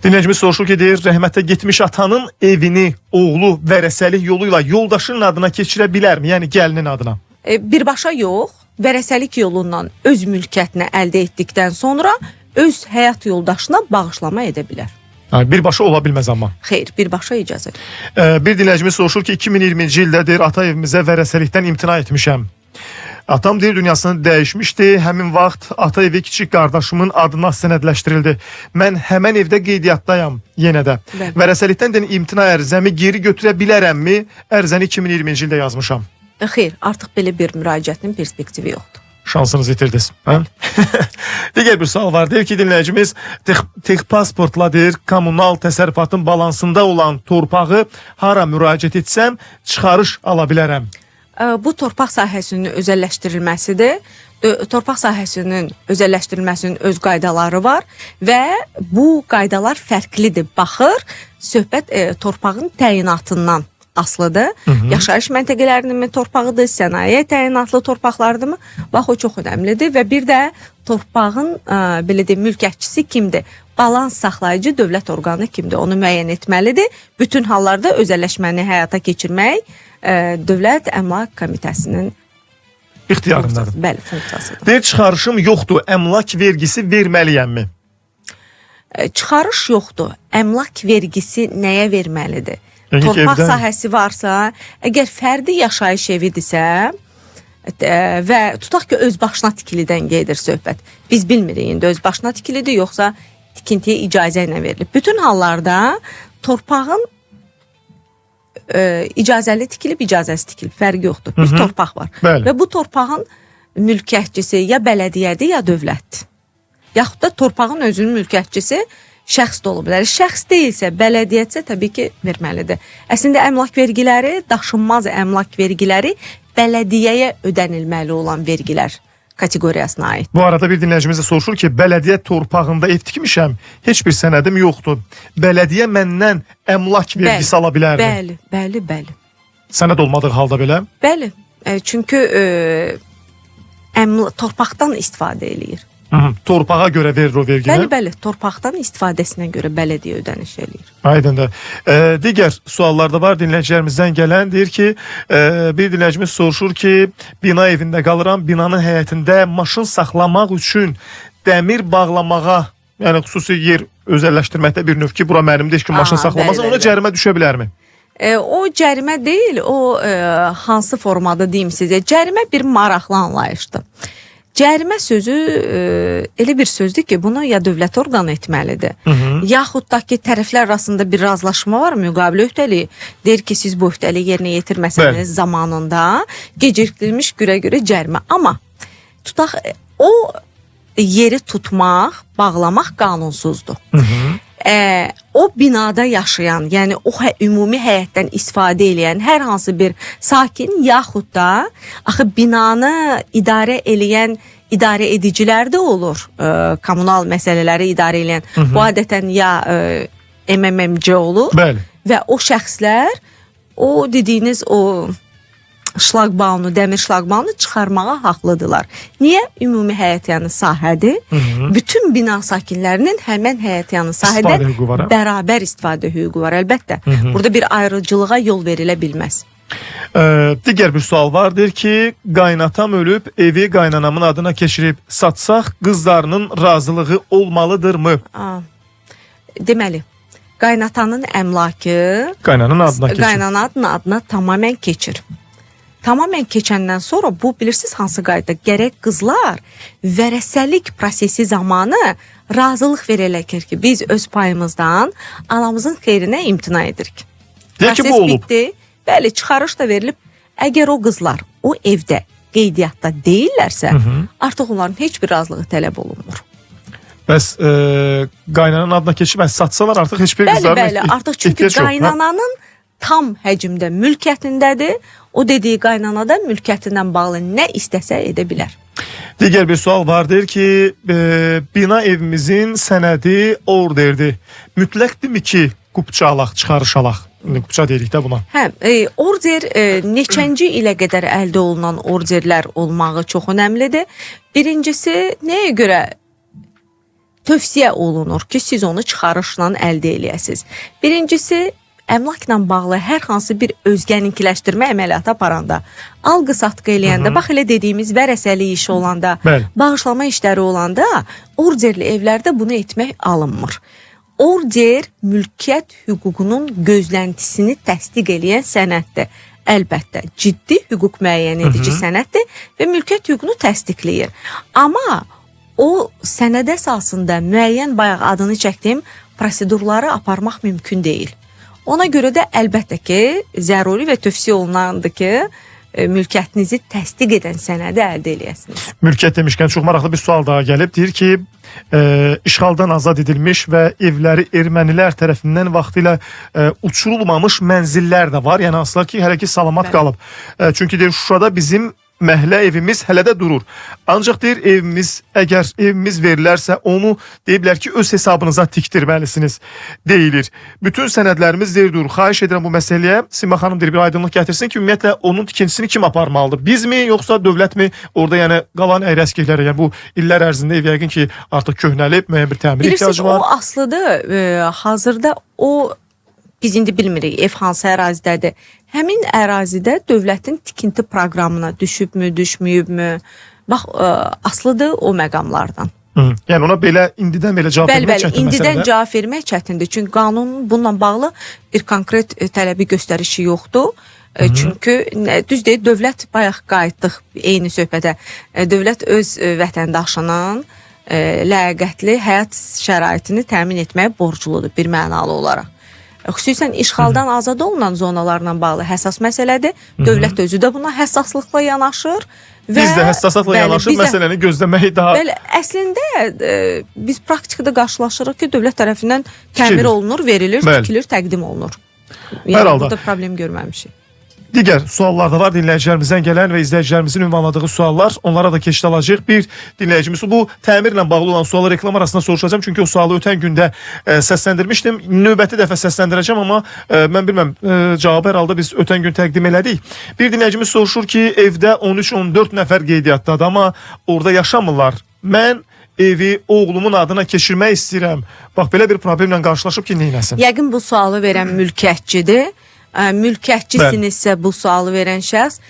Dinləyicimiz soruşur ki, deyir, rəhmətə getmiş atanın evini oğlu vərəsəlik yolu ilə yoldaşının adına keçirə bilərmi? Yəni gəlinin adına. Birbaşa yox, vərəsəlik yolundan öz mülkiyyətini əldə etdikdən sonra öz həyat yoldaşına bağışlama edə bilər. Birbaşa ola bilməz amma. Xeyr, birbaşa icazə. Bir dinləyicimiz soruşur ki, 2020-ci ildə deyir, ata evimizə vərəsəlikdən imtina etmişəm. Atam deyir, dünyasını dəyişmişdi. Həmin vaxt ata evi kiçik qardaşımın adına sənədləşdirildi. Mən həmən evdə qeydiyyatdayam yenə də. Bəli. Vərəsəlikdən deyir, imtina ərizəmi geri götürə bilərəmmi? Ərizəni 2020-ci ildə yazmışam. Xeyr, artıq belə bir müraciətin perspektivi yoxdur. Şansınızı itirdiniz. Digər bir sual var. Deyir ki, dinləyicimiz Texpasportla deyir, kommunal təsərrüfatın balansında olan torpağı hara müraciət etsəm çıxarış ala bilərəm. Bu torpaq sahəsinin özəlləşdirilməsidir. Torpaq sahəsinin özəlləşdirilməsinin öz qaydaları var və bu qaydalar fərqlidir. Baxır, söhbət torpağın təyinatından asılıdır. Yaşayış məntəqələrinin torpağıdır, sənaye təyinatlı torpaqlardırmı? Bax, o çox önəmlidir və bir də torpağın belə deyim, mülkiyyətçisi kimdir? Balans saxlayıcı dövlət orqanı kimdir? Onu müəyyən etməlidir. Bütün hallarda özəlləşməni həyata keçirmək Dövlət Əmlak Komitəsinin ixtiyarındadır. Bəli, funksiyasıdır. Deyir, çıxarışım yoxdur, əmlak vergisi verməliyəmmi? Çıxarış yoxdur, əmlak vergisi nəyə verməlidir? Yəni Torpaq evdən... sahəsi varsa, əgər fərdi yaşayış evidirsə və tutaq ki, öz başına tikilidən gedir söhbət. Biz bilmirik, indi öz başına tikilidir, yoxsa tikintiyə icazə ilə verilir. Bütün hallarda torpağın icazəli tikilib, icazəsi tikilib, fərqi yoxdur. Bir torpaq var. Bəli. Və bu torpağın mülkiyyətçisi ya bələdiyyədir, ya dövlətdir. Yaxud da torpağın özünün mülkiyyətçisi şəxs də ola bilər. Şəxs deyilsə, bələdiyyətsə təbii ki, verməlidir. Əslində əmlak vergiləri, daşınmaz əmlak vergiləri bələdiyyəyə ödənilməli olan vergilər kateqoriyasına aid. Bu arada bir dinləyicimiz də soruşur ki, bələdiyyə torpağında ev tikmişəm, heç bir sənədim yoxdur. Bələdiyyə məndən əmlak vergisi ala bilərmi? Bəli. Sənəd olmadığı halda belə? Bəli, çünki torpaqdan istifadə eləyir. Torpağa görə verir o vergini? Bəli, torpaqdan istifadəsinə görə bələdiyyə ödəniş eləyir. Aydındır. Digər suallarda var dinləyicilərimizdən gələn, deyir ki, bir dinləyicimiz soruşur ki, bina evində qalıram, binanın həyətində maşın saxlamaq üçün dəmir bağlamağa, yəni xüsusi yer özəlləşdirməkdə bir növ ki, bura mənimdir ki, maşın saxlamasın, ona cərimə düşə bilərmi? O cərimə deyil, o hansı formada deyim sizə, cərimə bir maraqlı anlayışdır. Cərimə sözü elə bir sözdür ki, bunu ya dövlət orqanı etməlidir, yaxud da ki, tərəflər arasında bir razılaşma var, müqavilə öhdəliyi. Deyir ki, siz bu öhdəliyi yerinə yetirməsəniz zamanında gecikdirilmiş görə cərimə. Amma tutaq, o yeri tutmaq, bağlamaq qanunsuzdur. O binada yaşayan, yəni o ümumi həyətdən istifadə edən hər hansı bir sakin yaxud da axı binanı idarə eləyən idarə edicilər də olur, kommunal məsələləri idarə edən. Bu adətən ya MMMC olur. Bəli. Və o şəxslər o dediyiniz o şlaqbaunu, dəmir şlaqbaunu çıxarmağa haqlıdırlar. Niyə? Ümumi həyətyanı sahədir. Bütün bina sakinlərinin həmən həyətyanı sahədən bərabər istifadə hüququ var. Əlbəttə, burada bir ayrıcılığa yol verilə bilməz. Digər bir sual var. Deyir ki, qaynatam ölüb, evi qaynanamın adına keçirib satsaq, qızlarının razılığı olmalıdırmı? Deməli, qaynatanın əmlakı qaynananın adına tamamən keçir. Tamamən keçəndən sonra bu bilirsiniz hansı qayda? Gərək qızlar vərəsəlik prosesi zamanı razılıq verələkir ki, biz öz payımızdan anamızın xeyrinə imtina edirik. Proses bitdi, bəli, çıxarış da verilib. Əgər o qızlar o evdə qeydiyyatda deyillərsə, artıq onların heç bir razılığı tələb olunmur. Bəs qaynananın adına keçib satsalar artıq heç bir qızların ehtiyac yox. Artıq çünki qaynananın tam həcmdə mülkiyyətindədir. O dediyi qaynanada mülkiyyətindən bağlı nə istəsə edə bilər. Digər bir sual var, deyir ki, bina evimizin sənədi orderdir. Mütləqdirmi ki, qupça alaq, çıxarış alaq? Qıpça deyirik də buna. Hə, order neçənci ilə qədər əldə olunan orderlər olmağı çox önəmlidir. Birincisi, nəyə görə tövsiyə olunur ki, siz onu çıxarışla əldə eləyəsiniz? Birincisi, əmlakla bağlı hər hansı bir özgəninkiləşdirmə əməliyyatı aparanda, alqı-satqı eləyəndə, bax elə dediyimiz vərəsəlik işi olanda, bağışlama işləri olanda, orderli evlərdə bunu etmək alınmır. Order mülkiyyət hüququnun gözləntisini təsdiq eləyən sənəddir. Əlbəttə, ciddi hüquq müəyyən edici sənəddir və mülkiyyət hüququnu təsdiqləyir. Amma o sənəd əsasında müəyyən bayaq adını çəkdiyim prosedurları aparmaq mümkün deyil. Ona görə də əlbəttə ki, zəruri və tövsiyə olunandır ki, mülkiyyətinizi təsdiq edən sənədi əldə eləyəsiniz. Mülkiyyət demişkən çox maraqlı bir sual daha gəlib. Deyir ki, işğaldan azad edilmiş və evləri ermənilər tərəfindən vaxtilə uçurulmamış mənzillər də var. Yəni asılar ki, hələ ki salamat qalıb. Çünki deyir, Şuşada bizim məhəllə evimiz hələ də durur. Ancaq deyir, əgər evimiz verilərsə, onu deyiblər ki, öz hesabınıza tikdirməlisiniz deyilir. Bütün sənədlərimiz deyir, dur. Xahiş edirəm bu məsələyə Simə xanım deyir, bir aydınlıq gətirsin ki, ümumiyyətlə onun tikintisini kim aparmalıdır? Biz mi, yoxsa dövlət mi? Orada yəni qalan əyrəskliklərə, yəni bu illər ərzində ev yəqin ki, artıq köhnəlib, müəyyən bir təmir ehtiyacı var. Bilirsiniz, o aslıdır. Hazırda o biz indi bilmirik ev hansı ərazidədir. Həmin ərazidə dövlətin tikinti proqramına düşübmü, düşməyibmü? Bax, aslıdır o məqamlardan. Yəni ona belə indidən belə cavab vermək çətin məsələdir. İndidən cavab vermək çətindir. Çünki qanunun bununla bağlı bir konkret tələbi göstərişi yoxdur. Çünki düz deyil, dövlət bayaq qayıtdıq eyni söhbətə. Dövlət öz vətəndaşının ləyaqətli həyat şəraitini təmin etməyə borcludur bir mənalı olaraq. Xüsusən işğaldan azad olunan zonalarla bağlı həssas məsələdir. Dövlət özü də buna həssaslıqla yanaşır. Biz də həssaslıqla yanaşır, məsələni gözləmək daha... Bəli, əslində biz praktikada qarşılaşırıq ki, dövlət tərəfindən təmir olunur, verilir, tikilir, təqdim olunur. Yəni burada problem görməmişik. Digər suallar da var dinləyicilərimizdən gələn və izləyicilərimizin ünvanladığı suallar. Onlara da keçid alacaq. Bir dinləyicimiz bu təmirlə bağlı olan sualı reklam arasında soruşacağım. Çünki o sualı ötən gündə səsləndirmişdim. Növbəti dəfə səsləndirəcəm, amma mən bilməm, cavabı hər halda biz ötən gün təqdim elədik. Bir dinləyicimiz soruşur ki, evdə 13-14 nəfər qeydiyyatdadır, amma orada yaşamırlar. Mən evi oğlumun adına keçirmək istəyirəm. Bax, belə bir problemlə qarşılaşıb ki, neynəsin? Yəqin bu sualı verən mülkiyyətçidir. Mülkiyyətçisinizsə bu sualı verən şəxs,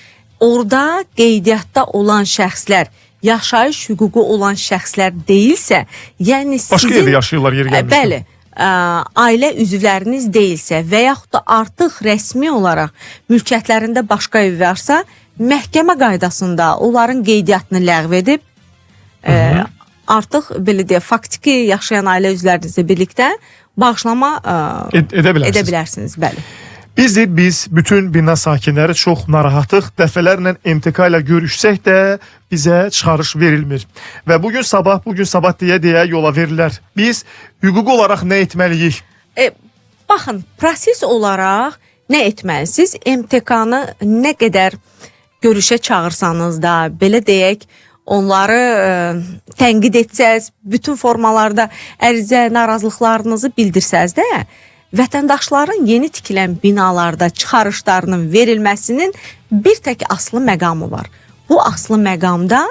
orada qeydiyyatda olan şəxslər, yaşayış hüququ olan şəxslər deyilsə, yəni sizin... Başqa yerdə yaşayırlar yeri gəlmişdir. Bəli, ailə üzvləriniz deyilsə və yaxud da artıq rəsmi olaraq mülkiyyətlərində başqa ev varsa, məhkəmə qaydasında onların qeydiyyatını ləğv edib, artıq belə deyək, faktiki yaşayan ailə üzvlərinizlə birlikdə bağışlama edə bilərsiniz. Bəli. Biz bütün bina sakinləri çox narahatıq. Dəfələrlə MTK ilə görüşsək də bizə çıxarış verilmir. Və bugün sabah deyə yola verirlər. Biz hüquqi olaraq nə etməliyik? Baxın, proses olaraq nə etməlisiniz? MTK-nı nə qədər görüşə çağırsanız da, belə deyək, onları tənqid etsəz, bütün formalarda ərizə, narazılıqlarınızı bildirsəz də, vətəndaşların yeni tikilən binalarda çıxarışlarının verilməsinin bir tək aslı məqamı var. Bu aslı məqamda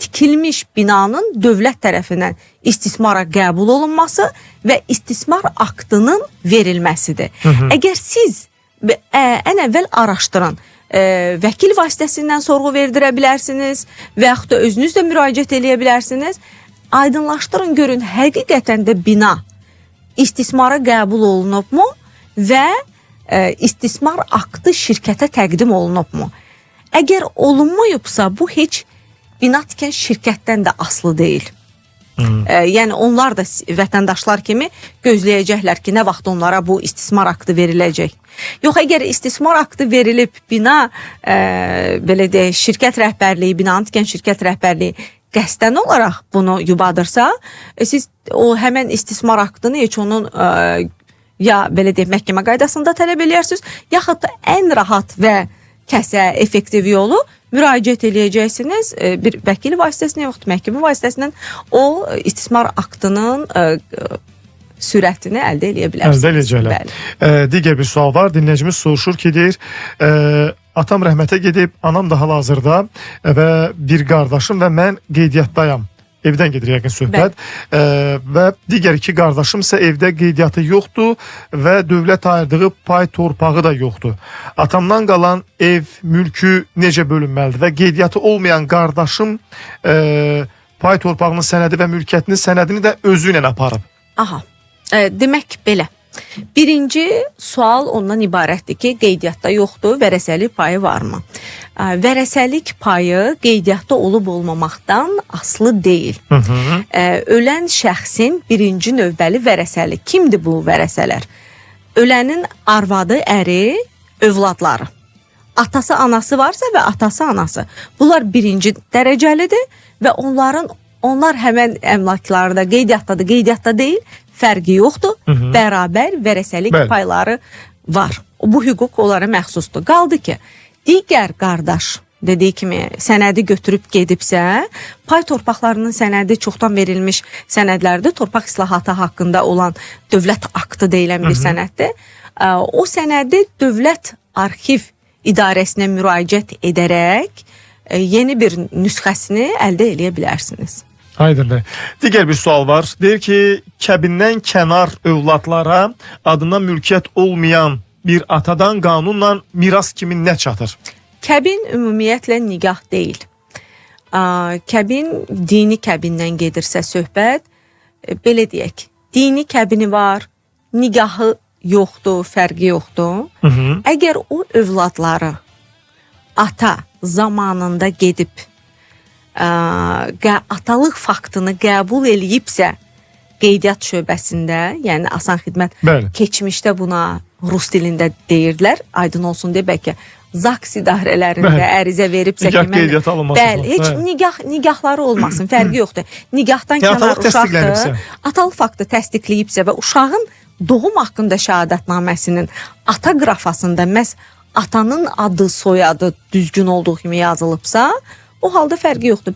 tikilmiş binanın dövlət tərəfindən istismara qəbul olunması və istismar aktının verilməsidir. Əgər siz ən əvvəl araşdırın, vəkil vasitəsindən sorğu verdirə bilərsiniz və yaxud da özünüz də müraciət eləyə bilərsiniz. Aydınlaşdırın, görün, həqiqətən də bina istismara qəbul olunubmu və istismar aktı şirkətə təqdim olunubmu? Əgər olunmayıbsa, bu heç bina tikən şirkətdən də aslı deyil. Yəni onlar da vətəndaşlar kimi gözləyəcəklər ki, nə vaxt onlara bu istismar aktı veriləcək. Yox, əgər istismar aktı verilib, bina belə deyək, şirkət rəhbərliyi, binanı tikən şirkət rəhbərliyi qəsdən olaraq bunu yubadırsa, siz o həmən istismar aktını heç onun ya belə deyək, məhkəmə qaydasında tələb eləyərsiniz, yaxud da ən rahat və kəsə, effektiv yolu müraciət eləyəcəksiniz bir vəkil vasitəsindən, yoxdur məhkəmə vasitəsindən o istismar aktının sürətini əldə edə bilərsiniz. Əldə edəcəklər. Bəli. Digər bir sual var. Dinləyicimiz soruşur ki, deyir, atam rəhmətə gedib, anam da hal-hazırda və bir qardaşım və mən qeydiyyatdayam. Evdən gedir yəqin söhbət. Və digər iki qardaşım isə evdə qeydiyyatı yoxdur və dövlət ayırdığı pay torpağı da yoxdur. Atamdan qalan ev, mülkü necə bölünməlidir və qeydiyyatı olmayan qardaşım pay torpağının sənədi və mülkiyyətinin sənədini də özü ilə aparıb. Aha. Demək belə. Birinci sual ondan ibarətdir ki, qeydiyyatda yoxdur, vərəsəlik payı varmı? Vərəsəlik payı qeydiyyatda olub olmamaqdan asılı deyil. Ölən şəxsin birinci növbəli vərəsəli. Kimdir bu vərəsələr? Ölənin arvadı, əri, övladları. Atası, anası varsa və atası, anası. Bunlar birinci dərəcəlidir və onlar həmən əmlaklarda qeydiyyatdadır, qeydiyyatda deyil, fərqi yoxdur. Bərabər vərəsəlik payları var. Bu hüquq onlara məxsusdur. Qaldı ki, digər qardaş dediyi kimi sənədi götürüb gedibsə, pay torpaqlarının sənədi çoxdan verilmiş sənədlərdir. Torpaq islahatı haqqında olan dövlət aktı deyilən bir sənəddir. O sənədi dövlət arxiv idarəsinə müraciət edərək yeni bir nüsxəsini əldə edə bilərsiniz. Aydındır. Digər bir sual var. Deyir ki, kəbindən kənar övladlara adına mülkiyyət olmayan bir atadan qanunla miras kimi nə çatır? Kəbin ümumiyyətlə nigah deyil. Kəbin dini kəbindən gedirsə söhbət, belə deyək, dini kəbini var, nigahı yoxdur, fərqi yoxdur. Əgər o övladları ata zamanında gedib atalıq faktını qəbul eləyibsə qeydiyyat şöbəsində, yəni asan xidmət keçmişdə buna rus dilində deyirdilər, aydın olsun deyə bəlkə ZAKS idarələrində ərizə veribsə ki, qeydiyyat alınmasın. Bəli, heç nigahları olmasın, fərqi yoxdur. Nigahdan kənar uşaqdır, atalıq faktı təsdiqləyibsə və uşağın doğum haqqında şəhadətnaməsinin ata qrafasında məhz atanın adı, soyadı düzgün olduğu kimi yazılıbsa, o halda fərqi yoxdur.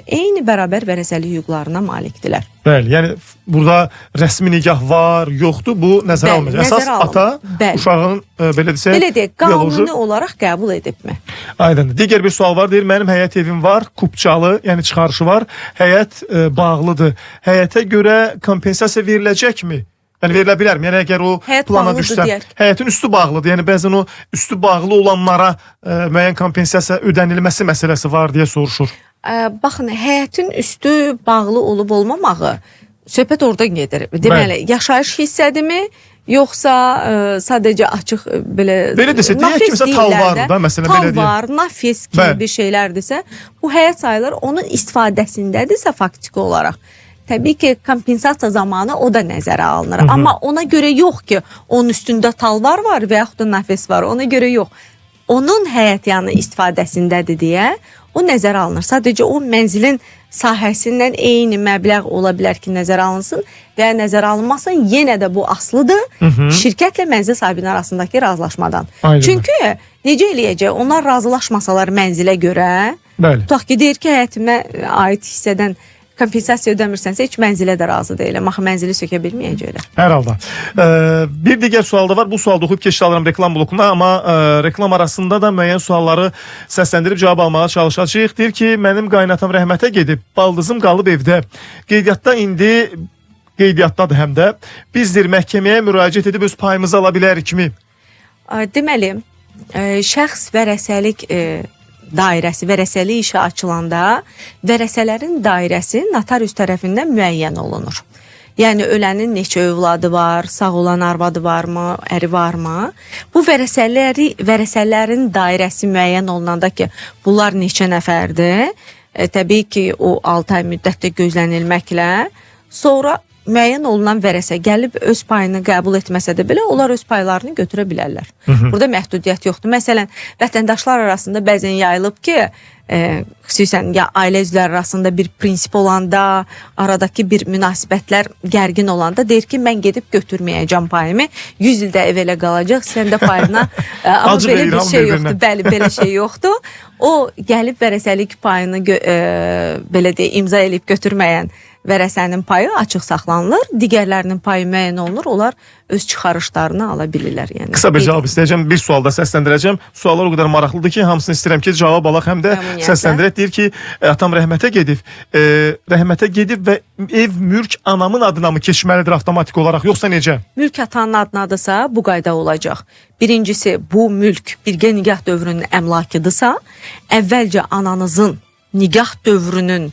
Eyni bərabər vərəsəlik hüquqlarına malikdirlər. Bəli, yəni burada rəsmi nigah var, yoxdur, bu nəzərə alınmayacaq. Əsas ata uşağın belə deyək, qanuni olaraq qəbul edibmi? Aydındır. Digər bir sual var, deyir, mənim həyət evim var, kupçalı, yəni çıxarışı var, həyət bağlıdır. Həyətə görə kompensasiya veriləcəkmi? Yəni verilə bilərmi? Yəni əgər o plana düşsə, həyətin üstü bağlıdır. Yəni bəzən o üstü bağlı olanlara müəyyən kompensasiya ödənilməsi məsələsi var deyə soruşur. Baxın, həyətin üstü bağlı olub olmamağı söhbət oradan gedir. Deməli, yaşayış hissədirmi? Yoxsa sadəcə açıq belə desə, deyək kimsə tal var da, məsələn belə deyək. Tal var, nafis kimi bir şeylərdirsə, bu həyət sayılır, onun istifadəsindədirsə faktiki olaraq. Təbii ki, kompensasiya zamanı o da nəzərə alınır. Amma ona görə yox ki, onun üstündə talvar var və yaxud da nafis var. Ona görə yox. Onun həyətyanı istifadəsindədir deyə o nəzərə alınır. Sadəcə o mənzilin sahəsindən eyni məbləğ ola bilər ki, nəzərə alınsın və nəzərə alınmasın. Yenə də bu asılıdır şirkətlə mənzil sahibinin arasındakı razılaşmadan. Çünki necə eləyəcək? Onlar razılaşmasalar mənzilə görə, tutaq ki, deyir ki, həyətimə aid hissədən kompensasiya ödəmirsənsə, heç mənzilə də razı deyiləm. Axı mənzili sökə bilməyəcəklər. Hər halda. Bir digər sual da var. Bu sualda oxuyub keçid alıram reklam blokuna, amma reklam arasında da müəyyən sualları səsləndirib cavab almağa çalışacağıq. Deyir ki, mənim qaynatam rəhmətə gedib, baldızım qalıb evdə. Qeydiyyatda indi, qeydiyyatdadır həm də. Bizdir məhkəməyə müraciət edib öz payımızı ala bilərikmi? Deməli, şəxs vərəsəlik dairəsi, vərəsəlik işi açılanda vərəsələrin dairəsi notarius tərəfindən müəyyən olunur. Yəni ölənin neçə övladı var, sağ olan arvadı varmı, əri varmı? Bu vərəsələrin dairəsi müəyyən olunanda ki, bunlar neçə nəfərdir? Təbii ki, o 6 ay müddətdə gözlənilməklə sonra müəyyən olunan vərəsə gəlib öz payını qəbul etməsə də belə, onlar öz paylarını götürə bilərlər. Burada məhdudiyyət yoxdur. Məsələn, vətəndaşlar arasında bəzən yayılıb ki, xüsusən ya ailə üzvləri arasında bir prinsip olanda, aradakı bir münasibətlər gərgin olanda deyir ki, mən gedib götürməyəcəm payımı, 100 ildə ev elə qalacaq, sən də payına, amma belə bir şey yoxdur. Bəli, belə şey yoxdur. O gəlib vərəsəlik payını belə deyək, imza eləyib götürməyən vərəsənin payı açıq saxlanılır, digərlərinin payı müəyyən olunur, onlar öz çıxarışlarını ala bilirlər. Yəni Qısa bir cavab istəyəcəm, bir sualda səsləndirəcəm. Suallar o qədər maraqlıdır ki, hamısını istəyirəm ki, cavab alaq, həm də səsləndirək. Deyir ki, atam rəhmətə gedib və ev, mülk anamın adına mı keçməlidir avtomatik olaraq, yoxsa necə? Mülk atanın adınadırsa bu qayda olacaq. Birincisi, bu mülk birgə nigah dövrünün əmlakıdırsa, əvvəlcə ananızın nigah dövrünün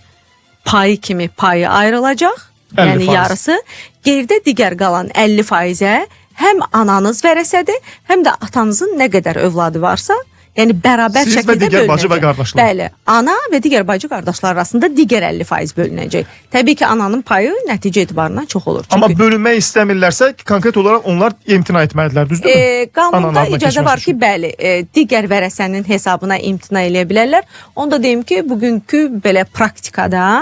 payı kimi payı ayrılacaq. Yəni yarısı, geridə digər qalan 50%-ə həm ananız vərəsədir, həm də atanızın nə qədər övladı varsa, yəni bərabər Siz şəkildə və digər bacı və qardaşlar. Bəli, ana və digər bacı qardaşlar arasında digər 50% bölünəcək. Təbii ki, ananın payı nəticə etibarından çox olur. Amma bölünmək istəmirlərsə, konkret olaraq onlar imtina etməlidirlər, düzdürmü? Qanunda icazə var ki, bəli, digər vərəsənin hesabına imtina eləyə bilərlər. Onu da deyim ki, bugünkü belə praktikada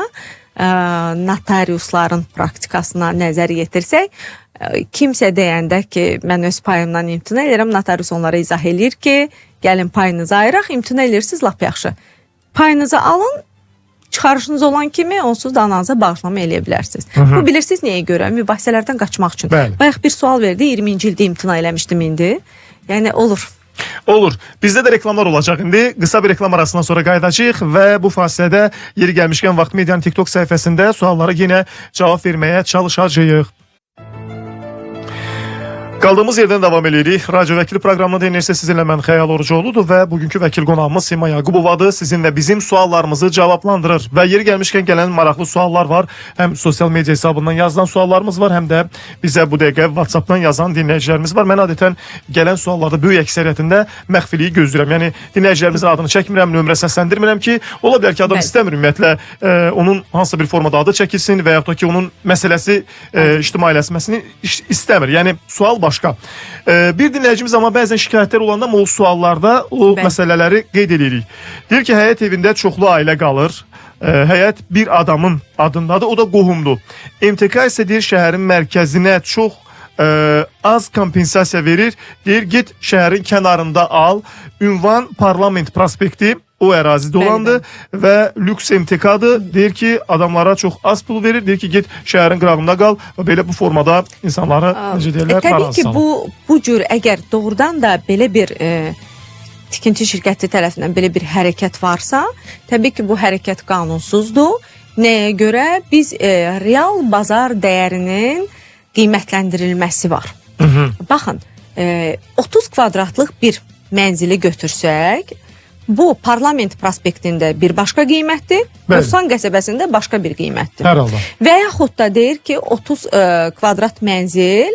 notariusların praktikasına nəzər yetirsək, kimsə deyəndə ki, mən öz payımdan imtina edirəm, notarius onlara izah eləyir ki, gəlin payınızı ayıraq, imtina edirsiniz, lap yaxşı. Payınızı alın, çıxarışınız olan kimi onsuz da ananıza bağışlama eləyə bilərsiniz. Bu bilirsiniz nəyə görə? Mübahisələrdən qaçmaq üçün. Bayaq bir sual verdi, 20-ci ildə imtina eləmişdim indi. Yəni olur. Olur. Bizdə də reklamlar olacaq indi. Qısa bir reklam arasından sonra qayıdacağıq və bu fasilədə yeri gəlmişkən Vaxt Medianın TikTok səhifəsində suallara yenə cavab verməyə çalışacağıq. Qaldığımız yerdən davam edirik. Radyo Vəkili proqramını dinləyirsiniz, sizinlə mən Xəyal Orucoğludur və bugünkü vəkil qonağımız Sima Yaqubovadır. Sizinlə bizim suallarımızı cavablandırır və yeri gəlmişkən gələn maraqlı suallar var. Həm sosial media hesabından yazılan suallarımız var, həm də bizə bu dəqiqə WhatsAppdan yazan dinləyicilərimiz var. Mən adətən gələn suallarda böyük əksəriyyətində məxfiliyi gözləyirəm. Yəni dinləyicilərimizin adını çəkmirəm, nömrə səsləndirmirəm ki, ola bilər ki, adam istəmir ümumiyyətlə onun hansısa bir formada adı çəkilsin və yaxud da ki, onun məsələsi ictimailəşməsini istəmir. Yəni sual başqa. Bir dinləyicimiz amma bəzən şikayətlər olanda o suallarda o məsələləri qeyd edirik. Deyir ki, həyət evində çoxlu ailə qalır. Həyət bir adamın adındadır, o da qohumdur. MTK isə deyir şəhərin mərkəzinə çox az kompensasiya verir. Deyir, get şəhərin kənarında al. Ünvan Parlament prospekti. O ərazidə olandı və lüks MTK-dır. Deyir ki, adamlara çox az pul verir. Deyir ki, get şəhərin qırağında qal və belə bu formada insanları necə deyirlər, təbii ki, bu cür əgər doğrudan da belə bir tikinti şirkəti tərəfindən belə bir hərəkət varsa, təbii ki, bu hərəkət qanunsuzdur. Nəyə görə? Biz real bazar dəyərinin qiymətləndirilməsi var. Baxın, 30 kvadratlıq bir mənzili götürsək, bu Parlament prospektində bir başqa qiymətdir, Bursan qəsəbəsində başqa bir qiymətdir. Hər halda. Və yaxud da deyir ki, 30 kvadrat mənzil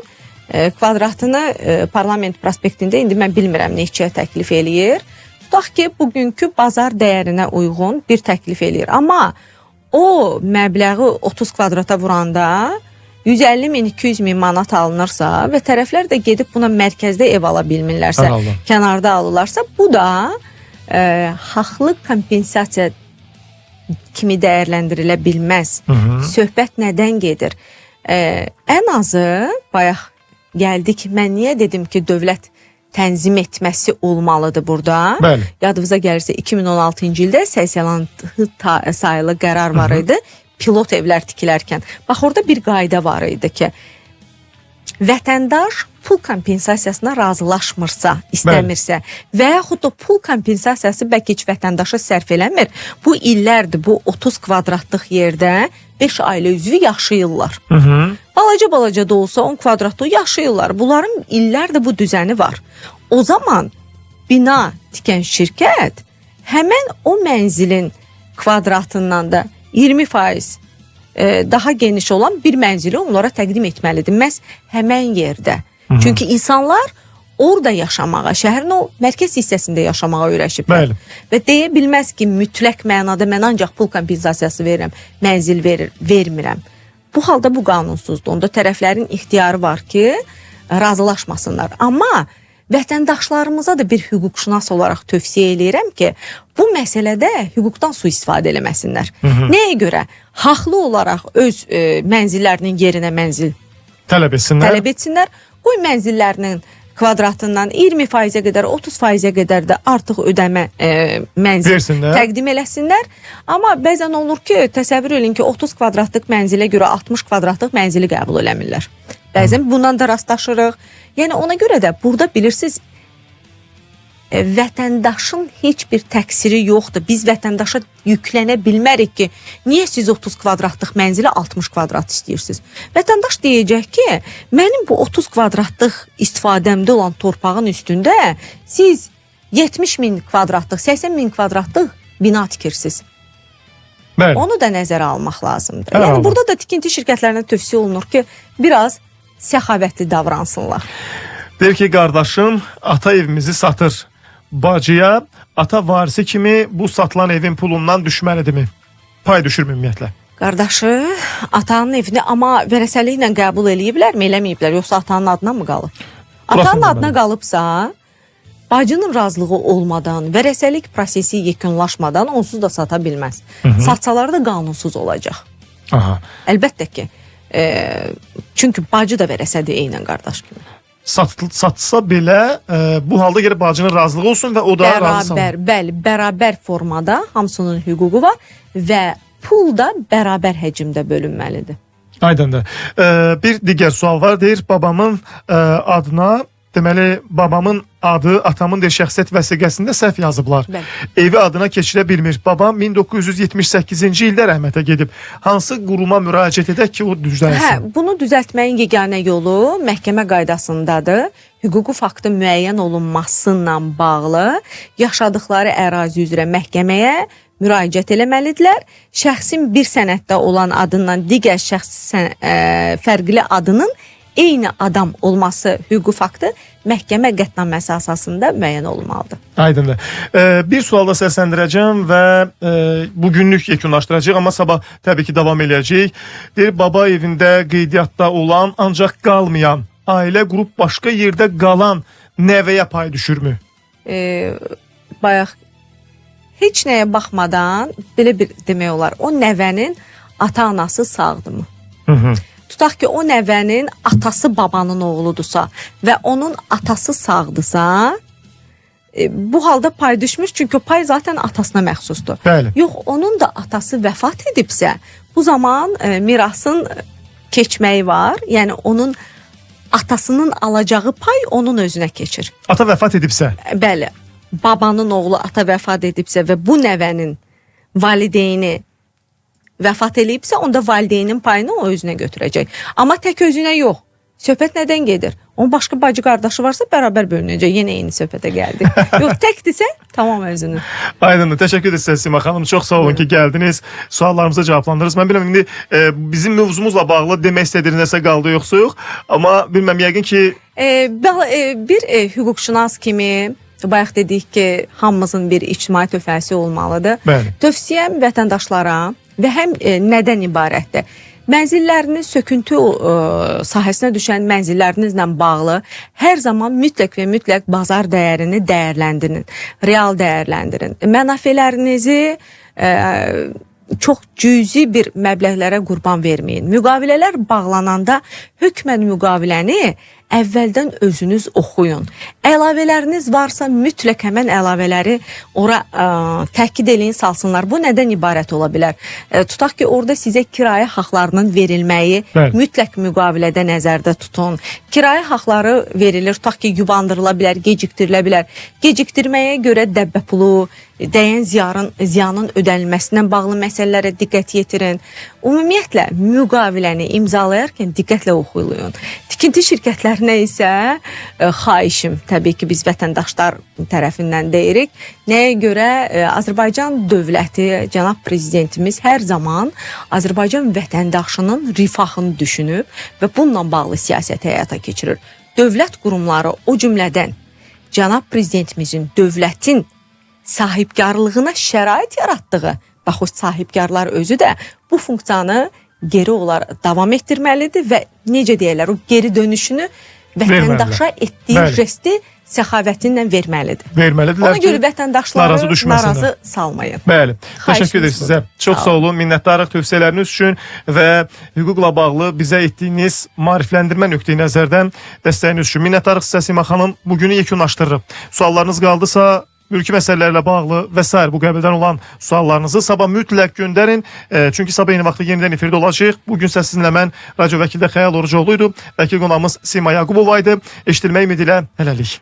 kvadratını Parlament prospektində indi mən bilmirəm neçəyə təklif eləyir. Tutaq ki, bugünkü bazar dəyərinə uyğun bir təklif eləyir. Amma o məbləği 30 kvadrata vuranda 150 min, 200 min manat alınırsa və tərəflər də gedib buna mərkəzdə ev ala bilmirlərsə, kənarda alırlarsa, bu da haqlı kompensasiya kimi dəyərləndirilə bilməz. Söhbət nədən gedir? Ən azı, bayaq gəldik, mən niyə dedim ki, dövlət tənzim etməsi olmalıdır burada? Yadınıza gəlirsə, 2016-cı ildə 86 sayılı qərar var idi, pilot evlər tikilərkən. Bax, orada bir qayda var idi ki, vətəndaş pul kompensasiyasına razılaşmırsa, istəmirsə və yaxud da pul kompensasiyası bəlkə heç vətəndaşa sərf eləmir. Bu illərdir, bu 30 kvadratlıq yerdə 5 ailə üzvü yaşayırlar. Balaca da olsa 10 kvadratlı yaşayırlar. Bunların illərdir bu düzəni var. O zaman bina tikən şirkət həmən o mənzilin kvadratından da 20% daha geniş olan bir mənzili onlara təqdim etməlidir. Məhz həmən yerdə. Çünki insanlar orada yaşamağa, şəhərin o mərkəz hissəsində yaşamağa öyrəşiblər. Və deyə bilməz ki, mütləq mənada mən ancaq pul kompensasiyası verirəm, mənzil vermirəm. Bu halda bu qanunsuzdur. Onda tərəflərin ixtiyarı var ki, razılaşmasınlar. Amma vətəndaşlarımıza da bir hüquqşünas olaraq tövsiyə eləyirəm ki, bu məsələdə hüquqdan sui-istifadə eləməsinlər. Nəyə görə? Haqlı olaraq öz mənzillərinin yerinə mənzil tələb etsinlər. Qoy mənzillərinin kvadratından 20%-ə qədər, 30%-ə qədər də artıq ödəmə mənzil Versinlər. təqdim eləsinlər. Amma bəzən olur ki, təsəvvür edin ki, 30 kvadratlıq mənzilə görə 60 kvadratlıq mənzili qəbul eləmirlər. Bəzən bundan da rastlaşırıq. Yəni ona görə də burada bilirsiniz, vətəndaşın heç bir təqsiri yoxdur. Biz vətəndaşa yüklənə bilmərik ki, niyə siz 30 kvadratlıq mənzilə 60 kvadrat istəyirsiniz? Vətəndaş deyəcək ki, mənim bu 30 kvadratlıq istifadəmdə olan torpağın üstündə siz 70 min kvadratlıq, 80 min kvadratlıq bina tikirsiniz. Bəli. Onu da nəzərə almaq lazımdır. Hər Yəni halda. burada da tikinti şirkətlərinə tövsiyə olunur ki, biraz səxavətli davransınlar. Deyir ki, qardaşım ata evimizi satır. Bacıya ata varisi kimi bu satılan evin pulundan düşməlidirmi? Pay düşürmü ümumiyyətlə? Qardaşı atanın evini amma vərəsəliklə qəbul eləyiblərmi, eləməyiblər, yoxsa atanın adına mı qalıb? Burasını Atanın da adına bilmirəm. qalıbsa, bacının razılığı olmadan, vərəsəlik prosesi yekunlaşmadan onsuz da sata bilməz. Satsalar da qanunsuz olacaq. Aha. Əlbəttə ki, çünki bacı da vərəsədir eynən qardaş kimi. Satsa belə bu halda gəlib bacının razılığı olsun və o da razı Bərabər, bəli, bərabər formada hamısının hüququ var və pul da bərabər həcmdə bölünməlidir. Aydındır. Bir digər sual var. Deyir, babamın adına, deməli, babamın adı atamın şəxsiyyət vəsiqəsində səhv yazıblar. Bəli. Evi adına keçirə bilmir. Babam 1978-ci ildə rəhmətə gedib. Hansı quruma müraciət edək ki, o düzəlsin? Bunu düzəltməyin yeganə yolu məhkəmə qaydasındadır. Hüquqi faktın müəyyən olunmasıyla bağlı yaşadıkları ərazi üzrə məhkəməyə müraciət eləməlidirlər. Şəxsin bir sənəddə olan adından digər şəxs fərqli adının eyni adam olması hüquqi faktı məhkəmə qətnaməsi əsasında müəyyən olmalıdır. Aydındır. Bir sualda səsləndirəcəm və bugünlük yekunlaşdıracağıq, amma sabah təbii ki davam eləyəcək. Deyir, baba evində qeydiyyatda olan ancaq qalmayan, ailə qrup başqa yerdə qalan nəvəyə pay düşürmü? Bayaq heç nəyə baxmadan belə bir demək olar, o nəvənin ata-anası sağdırmı? Tutaq ki, o nəvənin atası babanın oğludursa və onun atası sağdırsa, bu halda pay düşmür, çünki o pay zaten atasına məxsusdur. Bəli. Yox, onun da atası vəfat edibsə, bu zaman mirasın keçməyi var. Yəni onun atasının alacağı pay onun özünə keçir. Ata vəfat edibsə? Bəli, babanın oğlu ata vəfat edibsə və bu nəvənin valideyni vəfat eləyibsə, onda valideynin payını o özünə götürəcək. Amma tək özünə yox. Söhbət nədən gedir? Onun başqa bacı qardaşı varsa bərabər bölünəcək. Yenə eyni söhbətə gəldik. Yox, təkdirsə tamam özünü. Aydındır. Təşəkkür edirəm Sima xanım. Çox sağ olun ki gəldiniz. Suallarımıza cavablandınız. Mən bilmirəm indi bizim mövzumuzla bağlı demək istədiyiniz nəsə qaldı yoxsa yox. Amma bilməm yəqin ki Bir hüquqşünas kimi bayaq dedik ki, hamımızın bir ictimai tövsiyəsi olmalıdır. Bəli. Tövsiyəm vətəndaşlara və həm nədən ibarətdir? Mənzilləriniz söküntü sahəsinə düşən mənzillərinizlə bağlı hər zaman mütləq və mütləq bazar dəyərini dəyərləndirin, real dəyərləndirin. Mənafelərinizi çox cüzi bir məbləğlərə qurban verməyin. Müqavilələr bağlananda hökmən müqaviləni əvvəldən özünüz oxuyun. Əlavələriniz varsa mütləq həmən əlavələri ora təkid eləyin, salsınlar. Bu nədən ibarət ola bilər? Tutaq ki, orada sizə kirayə haqlarının verilməyi mütləq müqavilədə nəzərdə tutun. Kirayə haqları verilir, tutaq ki, yubandırıla bilər, gecikdirilə bilər. Gecikdirməyə görə dəbbə pulu, dəyən ziyanın ödənilməsindən bağlı məsələlərə diqqət yetirin. Ümumiyyətlə, müqaviləni imzalayarkən diqqətlə oxuyun. Tikinti şirkətlərinə isə xahişim, təbii ki, biz vətəndaşlar tərəfindən deyirik. Nəyə görə? Azərbaycan dövləti, cənab prezidentimiz hər zaman Azərbaycan vətəndaşının rifahını düşünüb və bununla bağlı siyasət həyata keçirir. Dövlət qurumları, o cümlədən cənab prezidentimizin dövlətin sahibkarlığına şərait yaratdığı, bax o sahibkarlar özü də bu funksiyanı geri olaraq davam etdirməlidir və necə deyirlər, o geri dönüşünü vətəndaşa etdiyi Bəli. jesti səxavətinlə verməlidir. Verməlidirlər Ona ki, görə vətəndaşları narazı düşməsinlər. narazı salmayın. Bəli. Xahişimiz Təşəkkür ederiz sizə. budur. Çox sağ olun. Minnətdarıq tövsiyələriniz üçün və hüquqla bağlı bizə etdiyiniz maarifləndirmə nöqteyi nəzərdən dəstəyiniz üçün. Minnətdarıq sizə Sima xanım. Bugünü yekunlaşdırırıq. Suallarınız qaldısa mülki məsələlərlə bağlı və s. bu qəbildən olan suallarınızı sabah mütləq göndərin. Çünki sabah eyni vaxtda yenidən efirdə olacaq. Bugün isə sizinlə mən radio vəkildə Xəyal Orucoğlu idi. Vəkil qonağımız Sima Yaqubova idi. Eşidilmək ümidi ilə hələlik.